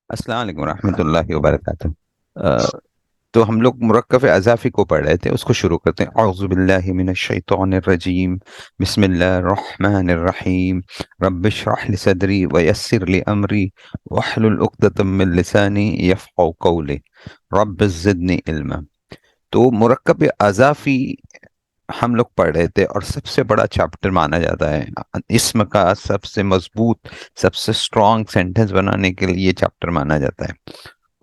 السلام علیکم ورحمۃ اللہ وبرکاتہ۔ آ، تو ہم لوگ مرکب اضافی کو پڑھ رہے تھے، اس کو شروع کرتے ہیں۔ اعوذ باللہ من الشیطان الرجیم، بسم اللہ الرحمن الرحیم، رب اشرح لی صدری ویسر لی امری واحلل عقدۃ من لسانی یفقهوا قولی رب زدنی علما۔ تو مرکب اضافی ہم لوگ پڑھ رہے تھے، اور سب سے بڑا چیپٹر مانا جاتا ہے۔ اسم کا سب سے مضبوط، سب سے اسٹرانگ سینٹنس بنانے کے لیے یہ چیپٹر مانا جاتا ہے،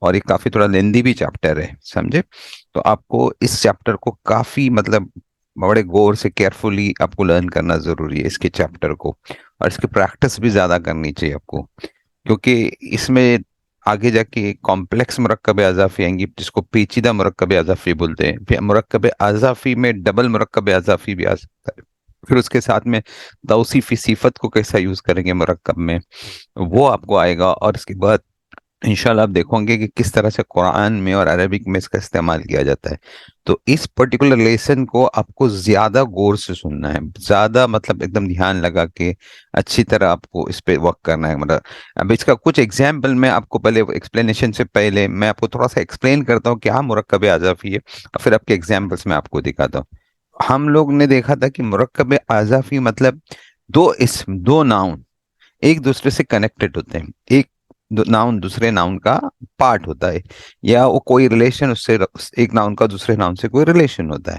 اور یہ کافی تھوڑا لیندی بھی چیپٹر ہے، سمجھے؟ تو آپ کو اس چیپٹر کو کافی بڑے غور سے کیئرفلی آپ کو لرن کرنا ضروری ہے اس کے چیپٹر کو، اور اس کی پریکٹس بھی زیادہ کرنی چاہیے آپ کو، کیونکہ اس میں آگے جا کے کمپلیکس مرکب اضافی آئیں گی، جس کو پیچیدہ مرکب اضافی بولتے ہیں۔ پھر مرکب اضافی میں ڈبل مرکب اضافی بھی آ سکتا ہے، پھر اس کے ساتھ میں توصیفی صفت کو کیسا یوز کریں گے مرکب میں، وہ آپ کو آئے گا۔ اور اس کے بعد انشاءاللہ آپ دیکھو گے کہ کس طرح سے قرآن میں اور عربک میں اس کا استعمال کیا جاتا ہے۔ تو اس پرٹیکولر لیسن کو آپ کو زیادہ غور سے سننا ہے، زیادہ ایک دم دھیان لگا کے اچھی طرح آپ کو اس پہ ورک کرنا ہے۔ اب اس کا کچھ ایگزامپل میں آپ کو پہلے ایکسپلینیشن سے پہلے میں آپ کو تھوڑا سا ایکسپلین کرتا ہوں کیا مرکب اضافی ہے، اور پھر آپ کے ایگزامپلس میں آپ کو دکھاتا ہوں۔ ہم لوگ نے دیکھا تھا کہ مرکب اضافی دو اسم، دو ناؤن ایک دوسرے سے کنیکٹڈ ہوتے ہیں، ایک ناؤن دوسرے ناؤن کا پارٹ ہوتا ہے، یا وہ کوئی ریلیشن اس سے، ایک ناؤن کا دوسرے ناؤن سے کوئی ریلیشن ہوتا ہے۔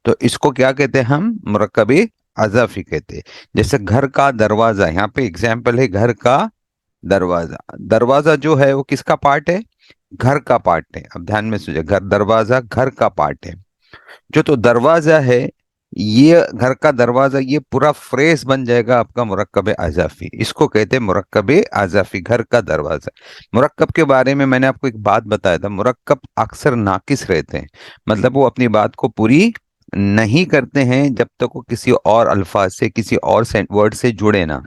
تو اس کو کیا کہتے ہیں ہم؟ مرکب اضافی کہتے ہیں۔ جیسے گھر کا دروازہ، یہاں پہ اگزامپل ہے گھر کا دروازہ۔ دروازہ جو ہے وہ کس کا پارٹ ہے؟ گھر کا پارٹ ہے۔ اب دھیان میں سوچے، دروازہ گھر کا پارٹ ہے۔ جو تو دروازہ ہے، یہ گھر کا دروازہ، یہ پورا فریز بن جائے گا آپ کا مرکب اضافی۔ اس کو کہتے ہیں مرکب اضافی، گھر کا دروازہ۔ مرکب کے بارے میں نے آپ کو ایک بات بتایا تھا، مرکب اکثر ناقص رہتے ہیں، وہ اپنی بات کو پوری نہیں کرتے ہیں جب تک وہ کسی اور الفاظ سے، کسی اور ورڈ سے جڑے نہ۔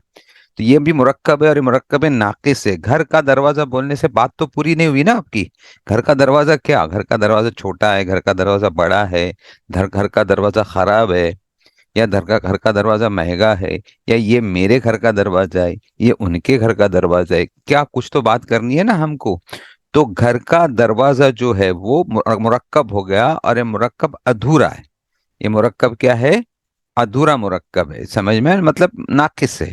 تو یہ بھی مرکب ہے، اور یہ مرکب ناقص ہے۔ گھر کا دروازہ بولنے سے بات تو پوری نہیں ہوئی نا آپ کی۔ گھر کا دروازہ کیا؟ گھر کا دروازہ چھوٹا ہے، گھر کا دروازہ بڑا ہے، گھر کا دروازہ خراب ہے، یا گھر کا دروازہ مہنگا ہے، یا یہ میرے گھر کا دروازہ ہے، یہ ان کے گھر کا دروازہ ہے، کیا کچھ تو بات کرنی ہے نا ہم کو۔ تو گھر کا دروازہ جو ہے وہ مرکب ہو گیا، اور یہ مرکب ادھورا ہے۔ یہ مرکب کیا ہے؟ ادھورا مرکب ہے، سمجھ میں؟ ناقص ہے۔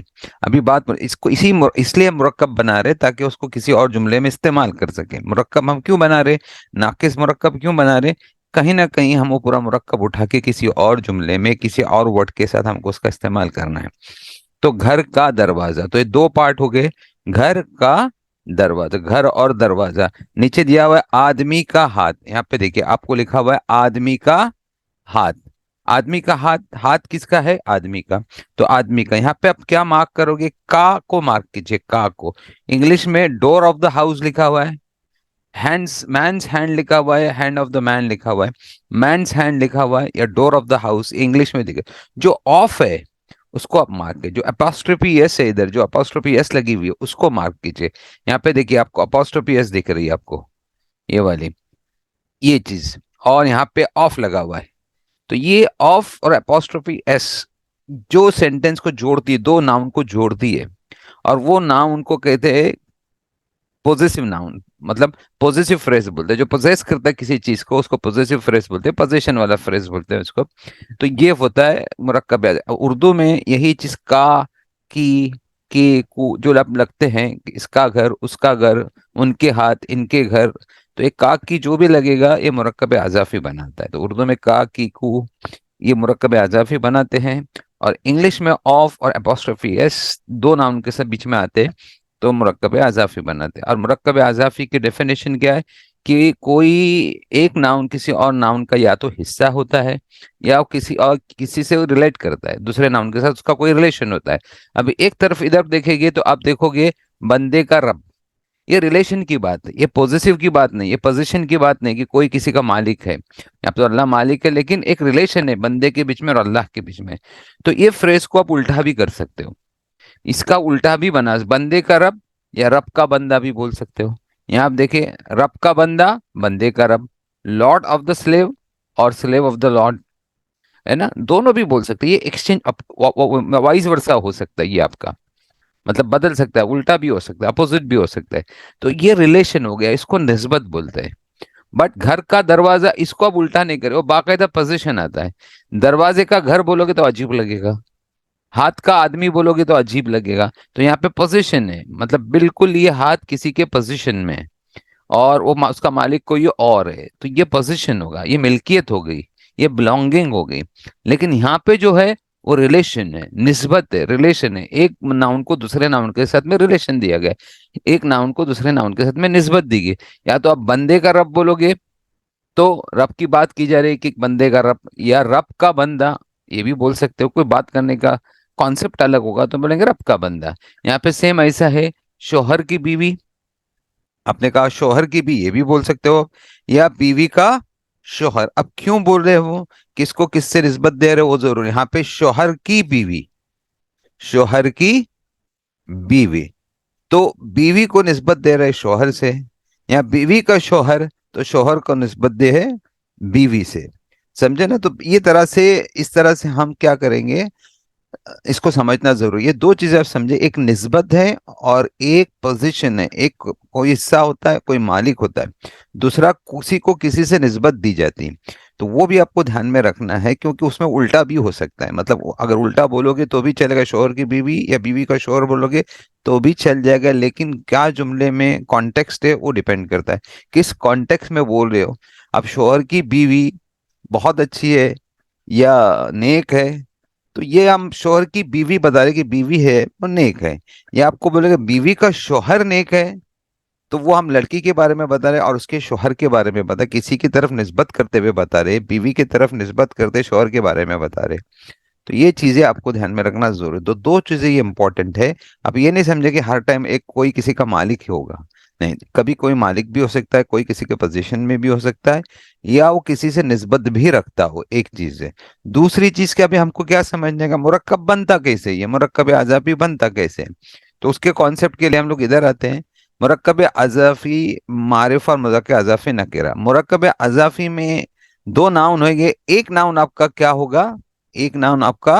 ابھی بات اس کو اس لیے مرکب بنا رہے تاکہ اس کو کسی اور جملے میں استعمال کر سکیں۔ مرکب ہم کیوں بنا رہے؟ ناقص مرکب کیوں بنا رہے؟ کہیں نہ کہیں ہم وہ پورا مرکب اٹھا کے کسی اور جملے میں، کسی اور ورڈ کے ساتھ ہم کو اس کا استعمال کرنا ہے۔ تو گھر کا دروازہ، تو یہ دو پارٹ ہو گئے، گھر کا دروازہ، گھر اور دروازہ۔ نیچے دیا ہوا ہے آدمی کا ہاتھ، یہاں پہ دیکھیے آپ کو لکھا ہوا ہے آدمی کا ہاتھ۔ آدمی کا ہاتھ، ہاتھ کس کا ہے؟ آدمی کا۔ تو آدمی کا، یہاں پہ آپ کیا مارک کرو گے؟ کا کو مارک کیجئے، کا کو۔ انگلش میں ڈور آف دا ہاؤس لکھا ہوا ہے، ہینڈس، مینس ہینڈ لکھا ہوا ہے، ہینڈ آف دا مین لکھا ہوا ہے، مینس ہینڈ لکھا ہوا ہے، یا ڈور آف دا ہاؤس انگلش میں دیکھے۔ جو آف ہے اس کو آپ مارک کیجئے، جو اپاسٹروفی ایس ہے ادھر، جو اپاسٹروفی ایس لگی ہوئی ہے اس کو مارک کیجئے۔ یہاں پہ دیکھیے آپ کو اپاسٹروفی ایس دکھ رہی ہے، آپ کو یہ والی، یہ چیز، اور یہاں پہ آف لگا ہوا ہے۔ تو یہ آف اور اپوسٹروفی ایس جو سینٹینس کو جوڑتی ہے، دو ناؤن کو جوڑتی ہے، اور وہ ناؤن کو کہتے ہیں پوزیسو ناؤن، پوزیسو فریز بولتے ہیں۔ جو پوزیس کرتا ہے کسی چیز کو اس کو پوزیسو فریز بولتے ہیں، پوزیشن والا فریز بولتے ہیں اس کو۔ تو یہ ہوتا ہے مرکب اردو میں، یہی چیز کا، کی، کو جو لگتے ہیں، اس کا گھر، اس کا گھر، ان کے ہاتھ، ان کے گھر، تو ایک کا کی جو بھی لگے گا یہ مرکب اضافی بناتا ہے۔ تو اردو میں کا، کی، کو یہ مرکب اضافی بناتے ہیں، اور انگلش میں آف اور اپوسٹروفی ایس دو ناؤن کے ساتھ بیچ میں آتے ہیں تو مرکب اضافی بناتے ہیں۔ اور مرکب اضافی کی ڈیفینیشن کیا ہے؟ کہ کوئی ایک ناؤن کسی اور ناؤن کا یا تو حصہ ہوتا ہے، یا کسی سے ریلیٹ کرتا ہے، دوسرے ناؤن کے ساتھ اس کا کوئی ریلیشن ہوتا ہے۔ اب ایک طرف ادھر دیکھیں گے تو آپ دیکھو گے بندے کا رب، یہ ریلیشن کی بات ہے، یہ پوزیسو کی بات نہیں، یہ پوزیشن کی بات نہیں کہ کوئی کسی کا مالک ہے۔ اب تو اللہ مالک ہے، لیکن ایک ریلیشن ہے بندے کے بیچ میں اور اللہ کے بیچ میں۔ تو یہ فریز کو آپ الٹا بھی کر سکتے ہو، اس کا الٹا بھی بنا، بندے کا رب یا رب کا بندہ بھی بول سکتے ہو۔ یہاں آپ دیکھیں، رب کا بندہ، بندے کا رب، لارڈ آف دا سلیو اور سلیو آف دا لارڈ، ہے نا؟ دونوں بھی بول سکتے ہیں، یہ ایکسچینج وائس ورسا ہو سکتا ہے یہ آپ کا۔ مطلب بدل سکتا ہے، الٹا بھی ہو سکتا ہے، اپوزٹ بھی ہو سکتا ہے. تو یہ ریلیشن ہو گیا، اس کو نسبت بولتے ہیں. بٹ گھر کا دروازہ، اس کو اب الٹا نہیں کرے، وہ باقاعدہ پوزیشن آتا ہے. دروازے کا گھر بولو گے تو عجیب لگے گا، ہاتھ کا آدمی بولو گے تو عجیب لگے گا. تو یہاں پہ پوزیشن ہے، مطلب بالکل یہ ہاتھ کسی کے پوزیشن میں ہے، اور وہ اس کا مالک کوئی اور ہے، تو یہ پوزیشن ہوگا، یہ ملکیت ہو گئی، یہ بلونگنگ ہو گئی. لیکن یہاں پہ جو ہے وہ ریلیشن ہے، نسبت ہے، ریلیشن ہے. ایک ناؤن کو دوسرے ناؤن کے ساتھ میں ریلیشن دیا گیا ہے، ایک ناؤن کو دوسرے ناؤن کے ساتھ میں نسبت دی گئی. یا تو آپ بندے کا رب بولو گے تو رب کی بات کی جا رہی ہے کہ بندے کا رب، یا رب کا بندہ یہ بھی بول سکتے ہو. کوئی بات کرنے کا کانسیپٹ الگ ہوگا تو بولیں گے رب کا بندہ. یہاں پہ سیم ایسا ہے، شوہر کی بیوی، آپ نے کہا شوہر کی بھی، یہ بھی بول سکتے ہو، یا بیوی کا شوہر. اب کیوں بول رہے ہو، کس کو کس سے نسبت دے رہے ہو وہ ضروری. یہاں پہ شوہر کی بیوی، شوہر کی بیوی، تو بیوی کو نسبت دے رہے شوہر سے، یا بیوی کا شوہر تو شوہر کو نسبت دے ہے بیوی سے. سمجھے نا؟ تو یہ طرح سے، اس طرح سے ہم کیا کریں گے، اس کو سمجھنا ضروری ہے. دو چیزیں آپ سمجھے، ایک نسبت ہے اور ایک پوزیشن ہے. ایک کوئی حصہ ہوتا ہے، کوئی مالک ہوتا ہے، دوسرا کسی کو کسی سے نسبت دی جاتی ہے. تو وہ بھی آپ کو دھیان میں رکھنا ہے، کیونکہ اس میں الٹا بھی ہو سکتا ہے. مطلب اگر الٹا بولو گے تو بھی چلے گا، شوہر کی بیوی یا بیوی کا شوہر بولو گے تو بھی چل جائے گا. لیکن کیا جملے میں کانٹیکسٹ ہے وہ ڈیپینڈ کرتا ہے، کس کانٹیکسٹ میں بول رہے ہو. اب شوہر کی بیوی بہت اچھی ہے یا نیک ہے، تو یہ ہم شوہر کی بیوی بتا رہے کہ بیوی ہے اور نیک ہے. یا آپ کو بولے کہ بیوی کا شوہر نیک ہے، تو وہ ہم لڑکی کے بارے میں بتا رہے اور اس کے شوہر کے بارے میں بتا، کسی کی طرف نسبت کرتے ہوئے بتا رہے، بیوی کی طرف نسبت کرتے شوہر کے بارے میں بتا رہے. تو یہ چیزیں آپ کو دھیان میں رکھنا ضروری ہے. تو دو چیزیں یہ امپورٹنٹ ہے. اب یہ نہیں سمجھے کہ ہر ٹائم ایک کوئی کسی کا مالک ہی ہوگا، نہیں. کبھی کوئی مالک بھی ہو سکتا ہے، کوئی کسی کے پوزیشن میں بھی ہو سکتا ہے، یا وہ کسی سے نسبت بھی رکھتا ہو. ایک چیز ہے. دوسری چیز کہ ابھی ہم کو کیا سمجھنے کا، مرکب بنتا کیسے، یہ مرکب اضافی بنتا کیسے. تو اس کے کانسیپٹ کے لیے ہم لوگ ادھر آتے ہیں. مرکب اضافی، معرفہ اور مذکر اضافی نکرہ. مرکب اضافی میں دو ناؤن ہوئیں گے. ایک ناؤن آپ کا کیا ہوگا، ایک ناؤن آپ کا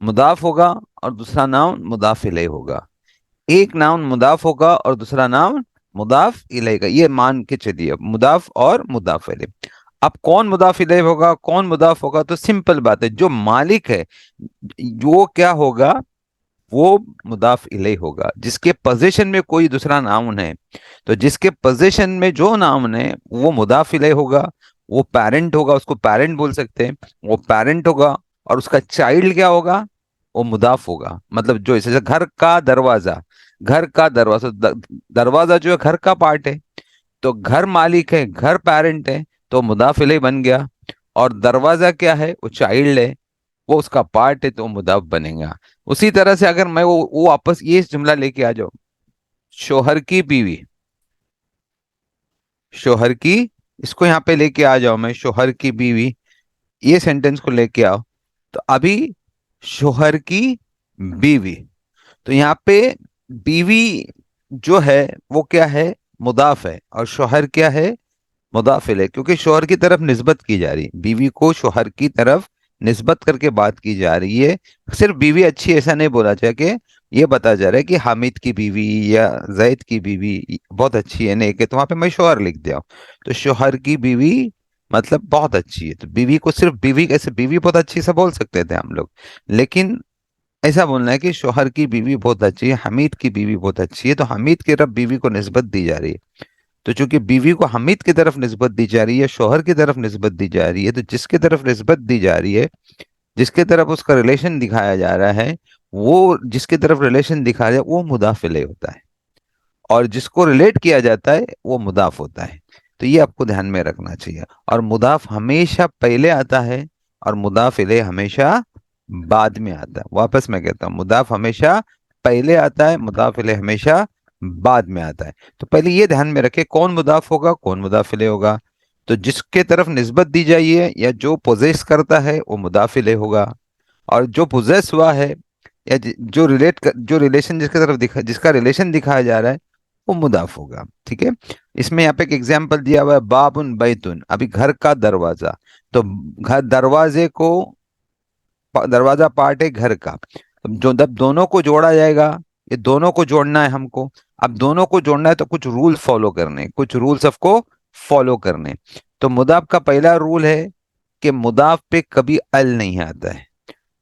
مضاف ہوگا اور دوسرا ناؤن مضاف الیہ ہوگا. ایک ناؤن مضاف ہوگا اور دوسرا ناؤن مضاف الیہ کا. یہ مان کے چلیے مضاف اور مضاف الیہ. اب کون مضاف الیہ ہوگا، کون مضاف ہوگا، تو سمپل بات ہے، جو مالک ہے وہ کیا ہوگا، وہ مضاف الیہ ہوگا. جس کے پوزیشن میں کوئی دوسرا ناؤن ہے، تو جس کے پوزیشن میں جو ناؤن ہے وہ مضاف الیہ ہوگا. وہ پیرنٹ ہوگا، اس کو پیرنٹ بول سکتے ہیں، وہ پیرنٹ ہوگا. اور اس کا چائلڈ کیا ہوگا، وہ مضاف ہوگا. مطلب جو اسے گھر کا دروازہ، گھر کا دروازہ، دروازہ جو ہے گھر کا پارٹ ہے، تو گھر مالک ہے، گھر پیرنٹ ہے، تو مضاف الیہ بن گیا. اور دروازہ کیا ہے، وہ چائلڈ ہے، وہ اس کا پارٹ ہے، تو وہ مضاف بنے گا. اسی طرح سے اگر میں وہ واپس یہ جملہ لے کے آ جاؤ، شوہر کی بیوی، شوہر کی، اس کو یہاں پہ لے کے آ جاؤ، میں شوہر کی بیوی یہ سینٹنس کو لے کے آؤ. تو ابھی شوہر کی بیوی، تو یہاں پہ بیوی جو ہے وہ کیا ہے، مضاف ہے، اور شوہر کیا ہے، مضاف الیہ. کیونکہ شوہر کی طرف نسبت کی جا رہی ہے، بیوی کو شوہر کی طرف نسبت کر کے بات کی جا رہی ہے. صرف بیوی اچھی ایسا نہیں بولا جائے، کہ یہ بتا جا رہا ہے کہ حامد کی بیوی یا زید کی بیوی بہت اچھی ہے، نیک ہے، تو وہاں پہ میں شوہر لکھ دیا. تو شوہر کی بیوی مطلب بہت اچھی ہے. تو بیوی کو صرف بیوی، کیسے بیوی بہت اچھی سے بول سکتے تھے ہم لوگ، لیکن ایسا بولنا ہے کہ شوہر کی بیوی بہت اچھی ہے، حمید کی بیوی بہت اچھی ہے. تو حمید کی طرف بیوی کو نسبت دی جا رہی ہے. تو چونکہ بیوی کو حمید کی طرف نسبت دی جا رہی ہے، شوہر کی طرف نسبت دی جا رہی ہے، تو جس کی طرف نسبت دی جا رہی ہے، جس کی طرف اس کا ریلیشن دکھایا جا رہا ہے، وہ جس کی طرف ریلیشن دکھایا جائے وہ مضاف الیہ ہوتا ہے، اور جس کو ریلیٹ کیا جاتا ہے وہ مضاف ہوتا ہے. تو یہ آپ کو دھیان میں رکھنا چاہیے. اور مضاف ہمیشہ پہلے آتا ہے، اور مضاف الیہ ہمیشہ بعد میں آتا ہے. واپس میں کہتا ہوں، مضاف ہمیشہ پہلے آتا ہے، مضاف الیہ ہمیشہ بعد میں آتا ہے. تو پہلے یہ دھیان میں رکھے کون مضاف ہوگا، کون مضاف الیہ ہوگا. تو جس کے طرف نسبت دی جائیے یا جو پوزیس کرتا ہے وہ مضاف الیہ ہوگا، اور جو پوزیس ہوا ہے یا جو ریلیشن جس کی طرف جس کا ریلیشن دکھایا جا رہا ہے وہ مضاف ہوگا. ٹھیک ہے. اس میں یہاں پہ ایک ایگزامپل دیا ہوا ہے، بابن بیتن، ابھی گھر کا دروازہ. تو گھر دروازے کو، دروازہ پارٹ ہے گھر کا، جو جب دونوں کو جوڑا جائے گا یہ دونوں کو جوڑنا ہے ہم کو. اب دونوں کو جوڑنا ہے تو کچھ رول فالو کرنے, کچھ رولز آپ کو فالو کرنے. تو مضاف کا پہلا رول ہے کہ مضاف پہ کبھی ال نہیں آتا ہے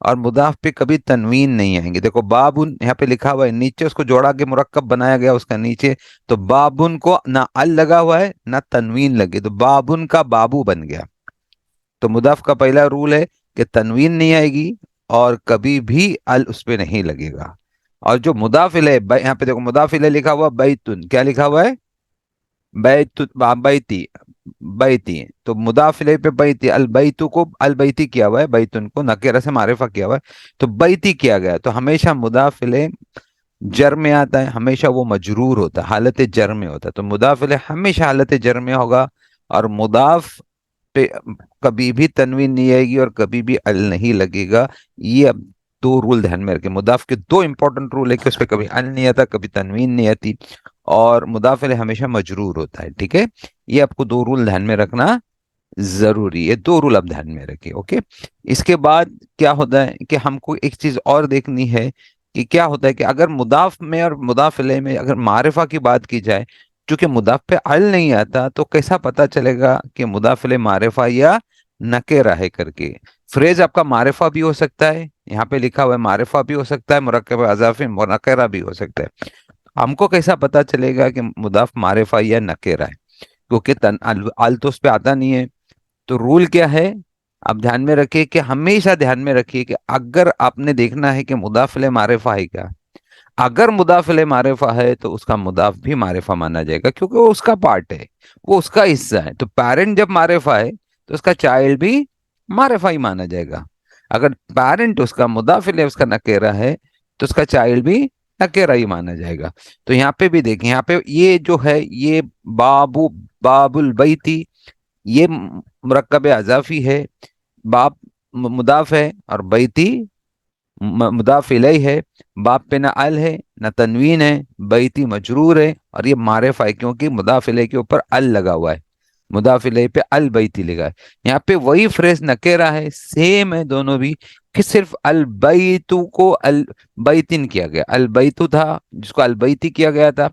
اور مضاف پہ کبھی تنوین نہیں آئیں گے. دیکھو بابن یہاں پہ لکھا ہوا ہے, نیچے اس کو جوڑا کے مرکب بنایا گیا اس کا نیچے, تو بابن کو نہ ال لگا ہوا ہے نہ تنوین لگی, تو بابن کا بابو بن گیا. تو مضاف کا پہلا رول ہے کہ تنوین نہیں آئے گی اور کبھی بھی ال اس پہ نہیں لگے گا. اور جو مضاف الیہ, یہاں پہ دیکھو مضاف الیہ لکھا ہوا بیتن, کیا لکھا ہوا ہے؟ بیت, بیتی, بیتی. تو مضاف الیہ پہ بیتی, البیتو کو البیتی کیا ہوا ہے, بیتن کو نکرہ سے معرفہ کیا ہوا ہے, تو بیتی کیا گیا. تو ہمیشہ مضاف الیہ جر میں آتا ہے, ہمیشہ وہ مجرور ہوتا ہے, حالت جر میں ہوتا ہے. تو مضاف الیہ ہمیشہ حالت جر میں ہوگا اور مضاف پہ کبھی بھی تنوین نہیں آئے گی اور کبھی بھی ال نہیں لگے گا. یہ اب دو رول دھیان میں رکھیں. مضاف کے دو امپورٹنٹ رول ہے کہ اس پہ کبھی ال نہیں آتا, کبھی تنوین نہیں آتی, اور مضاف الیہ ہمیشہ مجرور ہوتا ہے. ٹھیک ہے, یہ آپ کو دو رول دھیان میں رکھنا ضروری ہے. دو رول آپ دھیان میں رکھیں. اوکے, اس کے بعد کیا ہوتا ہے کہ ہم کو ایک چیز اور دیکھنی ہے کہ کیا ہوتا ہے کہ اگر مضاف میں اور مضاف الیہ میں اگر معرفہ کی بات کی جائے, چونکہ مضاف پہ ال نہیں آتا, تو کیسا پتا چلے گا کہ مضاف الیہ معرفہ یا نکرہ ہے کر کے. فریز آپ کا معرفہ بھی ہو سکتا ہے, یہاں پہ لکھا ہوا ہے معرفہ بھی ہو سکتا ہے, مرکب اضافی نکرہ بھی ہو سکتا ہے. ہم کو کیسا پتا چلے گا کہ مضاف معرفہ یا نکرہ ہے؟ کیونکہ ال تو اس پہ آتا نہیں ہے. تو رول کیا ہے, آپ دھیان میں رکھیے کہ ہمیشہ دھیان میں رکھیے کہ اگر آپ نے دیکھنا ہے کہ مضاف الیہ معرفہ ہے کیا, اگر مضاف الیہ معرفہ ہے تو اس کا مضاف بھی معرفہ مانا جائے گا, کیونکہ وہ اس کا پارٹ ہے, وہ اس کا حصہ ہے. تو پیرنٹ جب معرفہ ہے تو اس کا چائلڈ بھی معرفہ ہی مانا جائے گا. اگر پیرنٹ اس کا مضاف الیہ اس کا نکرہ ہے تو اس کا چائلڈ بھی نکرہ ہی مانا جائے گا. تو یہاں پہ بھی دیکھیں, یہاں پہ یہ جو ہے یہ بابو, باب البیتی, یہ مرکب اضافی ہے. باب مضاف ہے اور بیتی مضاف الیہ ہے. باب پہ نہ ال ہے نہ تنوین ہے, بیتی مجرور ہے, اور یہ معرفہ ہے کیونکہ مضاف الیہ کے اوپر ال لگا ہوا ہے, مضاف الیہ پہ البیتی لگا ہے. یہاں پہ وہی فریز نکرہ ہے, سیم ہے دونوں بھی, کہ صرف البیتو کو البیتن کیا گیا. البیتو تھا جس کو البیتی کیا گیا تھا,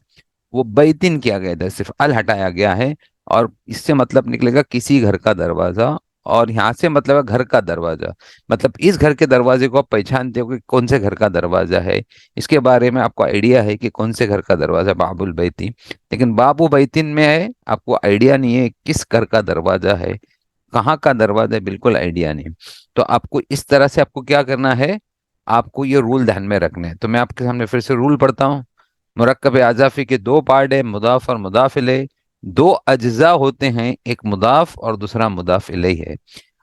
وہ بیتن کیا گیا تھا, صرف ال ہٹایا گیا ہے. اور اس سے مطلب نکلے گا کسی گھر کا دروازہ, اور یہاں سے مطلب ہے گھر کا دروازہ. مطلب اس گھر کے دروازے کو آپ پہچانتے ہو کہ کون سے گھر کا دروازہ ہے, اس کے بارے میں آپ کو آئیڈیا ہے کہ کون سے گھر کا دروازہ, باب البیتی. لیکن باب بیتن میں ہے, آپ کو آئیڈیا نہیں ہے کس گھر کا دروازہ ہے, کہاں کا دروازہ ہے, بالکل آئیڈیا نہیں. تو آپ کو اس طرح سے آپ کو کیا کرنا ہے, آپ کو یہ رول دھیان میں رکھنے ہیں. تو میں آپ کے سامنے پھر سے رول پڑھتا ہوں. مرکب اضافی کے دو پارٹ ہے, مضاف اور مضاف الیہ. دو اجزاء ہوتے ہیں, ایک مضاف اور دوسرا مضاف الیہ ہے.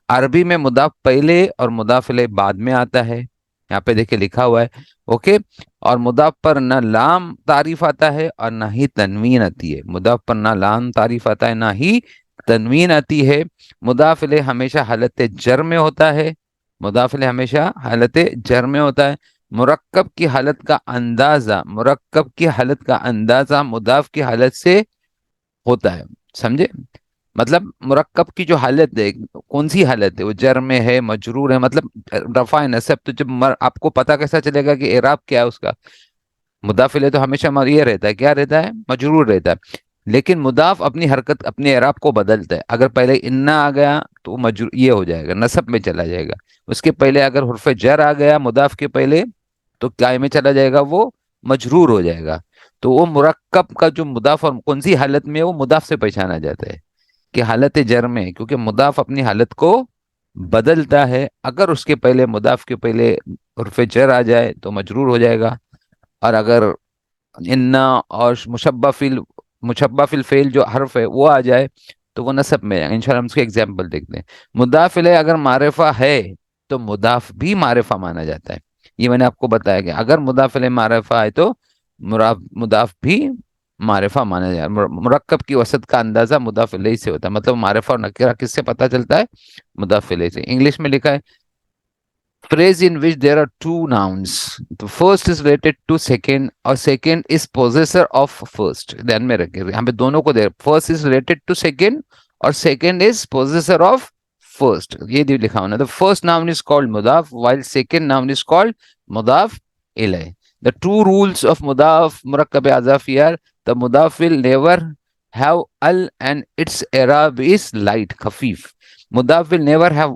عربی میں مضاف پہلے اور مضاف الیہ بعد میں آتا ہے, یہاں پہ دیکھیں لکھا ہوا ہے. اوکے, اور مضاف پر نہ لام تعریف آتا ہے اور نہ ہی تنوین آتی ہے. مضاف پر نہ لام تعریف آتا ہے نہ ہی تنوین آتی ہے. مضاف الیہ ہمیشہ حالت جر میں ہوتا ہے, مضاف الیہ ہمیشہ حالت جر میں ہوتا ہے. مرکب کی حالت کا اندازہ, مرکب کی حالت کا اندازہ مضاف کی حالت سے ہوتا ہے. سمجھے؟ مطلب مرکب کی جو حالت ہے, کون سی حالت ہے, وہ جر میں ہے, مجرور ہے, مطلب رفع نصب. تو جب آپ کو پتا کیسا چلے گا کہ اعراب کیا ہے اس کا؟ مضاف الیہ تو ہمیشہ یہ رہتا ہے, کیا رہتا ہے, مجرور رہتا ہے. لیکن مضاف اپنی حرکت, اپنے اعراب کو بدلتا ہے. اگر پہلے انا آ گیا تو مجرور یہ ہو جائے گا, نصب میں چلا جائے گا. اس کے پہلے اگر حرف جر آ گیا مضاف کے پہلے تو کیا میں چلا جائے گا, وہ مجرور ہو جائے گا. تو وہ مرکب کا جو مضاف اور کون سی حالت میں ہے وہ مضاف سے پہچانا جاتا ہے کہ حالت جر میں ہے, کیونکہ مضاف اپنی حالت کو بدلتا ہے. اگر اس کے پہلے مضاف کے پہلے حرف جر آ جائے تو مجرور ہو جائے گا, اور اگر انا اور مشبہ فی الفعل جو حرف ہے وہ آ جائے تو وہ نصب میں جائے گا. انشاءاللہ ہم اس کے ایگزامپل دیکھتے ہیں. مضاف الیہ اگر معرفہ ہے تو مضاف بھی معرفہ مانا جاتا ہے. یہ میں نے آپ کو بتایا کہ اگر مضاف الیہ معرفہ ہے تو مضاف بھی معرفہ مانا جائے. مرکب کی وسط کا اندازہ مضاف الیہ سے ہوتا ہے. مطلب معرفہ اور نکرہ کس سے پتہ چلتا ہے, مضاف الیہ سے. انگلش میں لکھا ہے phrase in which there are two nouns. The first is related to second اور second is possessor of first. دھیان میں رکھیں, یہاں پہ دونوں کو first is related to second اور second is possessor of first. یہ لکھا ہونا. The first noun is called مضاف while second noun is called مضاف الیہ. The two rules of mudaf murakkab azafi are: the mudaf will never have al and its i'rab is light, khafif. Mudaf will never have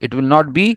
it will not be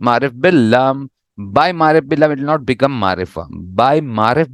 marif bil lam. By marif bil lam it will not become marifa. By marif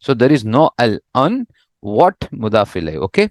So there is no al on what mudaf ilay. Okay.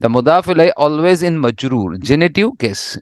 The mudaf ilay always in majroor, genitive case.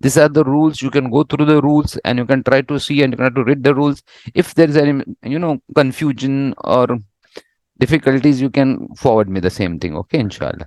These are the rules. You can go through the rules and you can try to see and you can try to read the rules. If there is any confusion or difficulties, you can forward me the same thing. Okay, inshallah.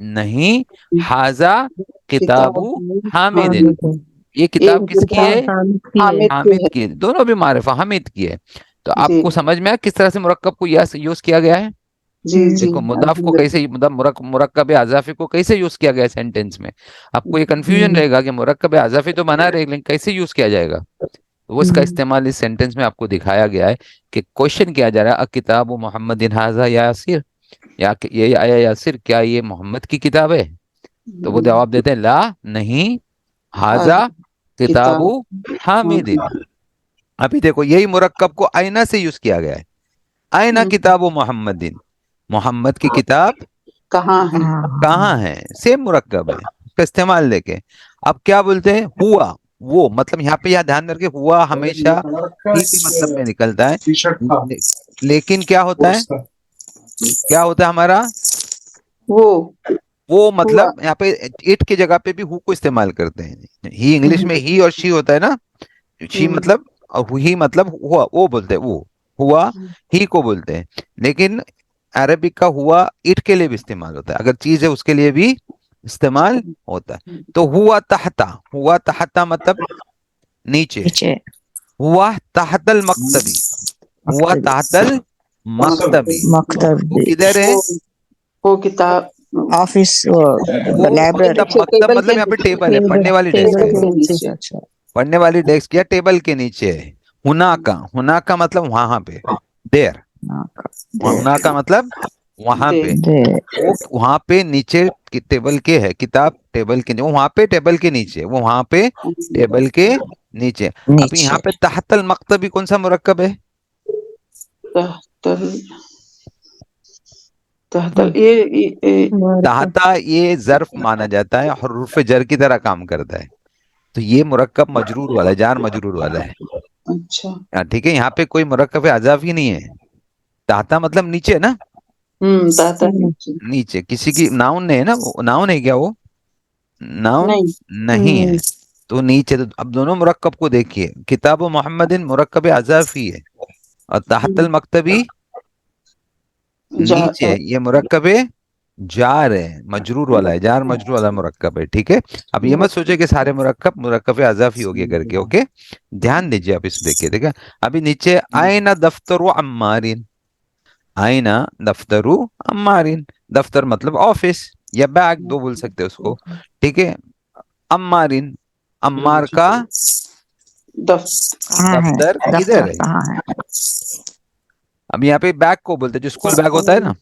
نہیں حاضہ کتاب حامد، یہ کتاب کس کی ہے؟ حامد کی، دونوں بھی معرفہ حامد کی ہے. تو آپ کو سمجھ میں آیا کس طرح سے مرکب کو یوز کیا گیا ہے؟ جی جی دیکھو مضاف کو کیسے مرکب اضافی کو کیسے یوز کیا گیا ہے سینٹینس میں. آپ کو یہ کنفیوژن رہے گا کہ مرکب اضافی تو بنا رہے لیکن کیسے یوز کیا جائے گا. وہ اس کا استعمال اس سینٹینس میں آپ کو دکھایا گیا ہے کہ کوشچن کیا جا رہا ہے کتاب محمد حاضہ یاسر، یا یہ آیا یاسر کیا یہ محمد کی کتاب ہے؟ تو وہ جواب دیتے ہیں لا نہیں حاضہ کتاب حامد. ابھی دیکھو یہی مرکب کو آئینہ سے یوز کیا گیا ہے. آئینہ کتاب محمد، محمد کی کتاب کہاں ہے؟ کہاں ہے؟ سیم مرکب ہے، اس کا استعمال دیکھیں. اب کیا بولتے ہیں ہوا، وہ مطلب یہاں پہ یہاں دھیان رکھے ہوا ہمیشہ ہی کے مطلب میں نکلتا ہے، لیکن کیا ہوتا ہے، کیا ہوتا ہے ہمارا وہ مطلب یہاں پہ اٹ کی جگہ پہ بھی ہو کو استعمال کرتے ہیں. ہی انگلش میں ہی اور شی ہوتا ہے نا، شی مطلب ہی مطلب ہوا، وہ بولتے ہیں، وہ ہوا ہی کو بولتے ہیں. لیکن عربک کا ہوا اٹ کے لیے بھی استعمال ہوتا ہے، اگر چیز ہے اس کے لیے بھی استعمال ہوتا ہے. تو ہوا تحتا مطلب نیچے، ہوا تحت المکتبی، ہوا تحت المکتبی، وہ کدھر ہے؟ وہ کتاب آفس لائبریری، مکتب مطلب یہاں پہ ٹیبل ہے، پڑھنے والی ڈیسک ہے، اچھا پڑھنے والی ڈیسک یا ٹیبل کے نیچے ہے. ہونا کا مطلب وہاں پہ، دیر، ہونا کا مطلب وہاں پہ، وہ وہاں پہ نیچے ٹیبل کے ہے، کتاب ٹیبل کے، وہاں پہ ٹیبل کے نیچے، وہ وہاں پہ ٹیبل کے نیچے. اب یہاں پہ تحت المکتبی کون سا مرکب ہے؟ تحتا یہ ظرف مانا جاتا ہے، حروف جر کی طرح کام کرتا ہے. تو یہ مرکب مجرور والا ہے، جار مجرور والا ہے. اچھا ٹھیک ہے، یہاں پہ کوئی مرکب اضافی نہیں ہے. تحتا مطلب نیچے نا، نیچے کسی کی ناؤن نہیں ہے نا، ناؤن ہے کیا؟ وہ ناؤن نہیں ہے. تو نیچے، تو اب دونوں مرکب کو دیکھیے، کتاب محمد مرکب اضافی ہے اور تحت المکتبی نیچے ہے، یہ مرکب جار ہے، مجرور والا ہے، جار مجرور والا مرکب ہے. ٹھیک ہے، اب یہ مت سوچے کہ سارے مرکب اضافی ہو گیا کر کے. اوکے، دھیان دیجیے آپ اس دیکھیے. دیکھا ابھی نیچے آئینہ دفتر عمارین، آئینہ دفتر عمارین، دفتر مطلب آفس یا بیگ، دو بول سکتے اس کو. ٹھیک ہے، عمارین، عمار کا دفتر کدھر ہے؟ اب یہاں پہ بیگ کو بولتے جو اسکول بیگ ہوتا ہے نا،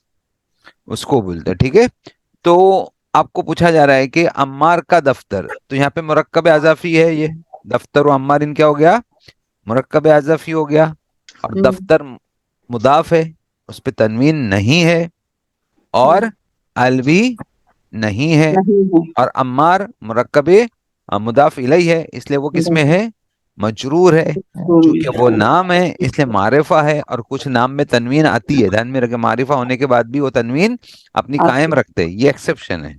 اس کو بولتے. ٹھیک ہے، تو آپ کو پوچھا جا رہا ہے کہ عمار کا دفتر، تو یہاں پہ مرکب اضافی ہے، یہ دفتر و عمارین کیا ہو گیا؟ مرکب اضافی ہو گیا. اور دفتر مضاف ہے، اس پہ تنوین نہیں ہے اور الوی نہیں ہے. اور عمار مرکب مضاف الیہ ہے، اس لیے وہ کس میں ہے؟ مجرور ہے. چونکہ وہ نام ہے اس لیے معرفہ ہے، اور کچھ نام میں تنوین آتی ہے، دھیان میں رکھے، معرفہ ہونے کے بعد بھی وہ تنوین اپنی قائم رکھتے ہیں، یہ ایکسیپشن ہے.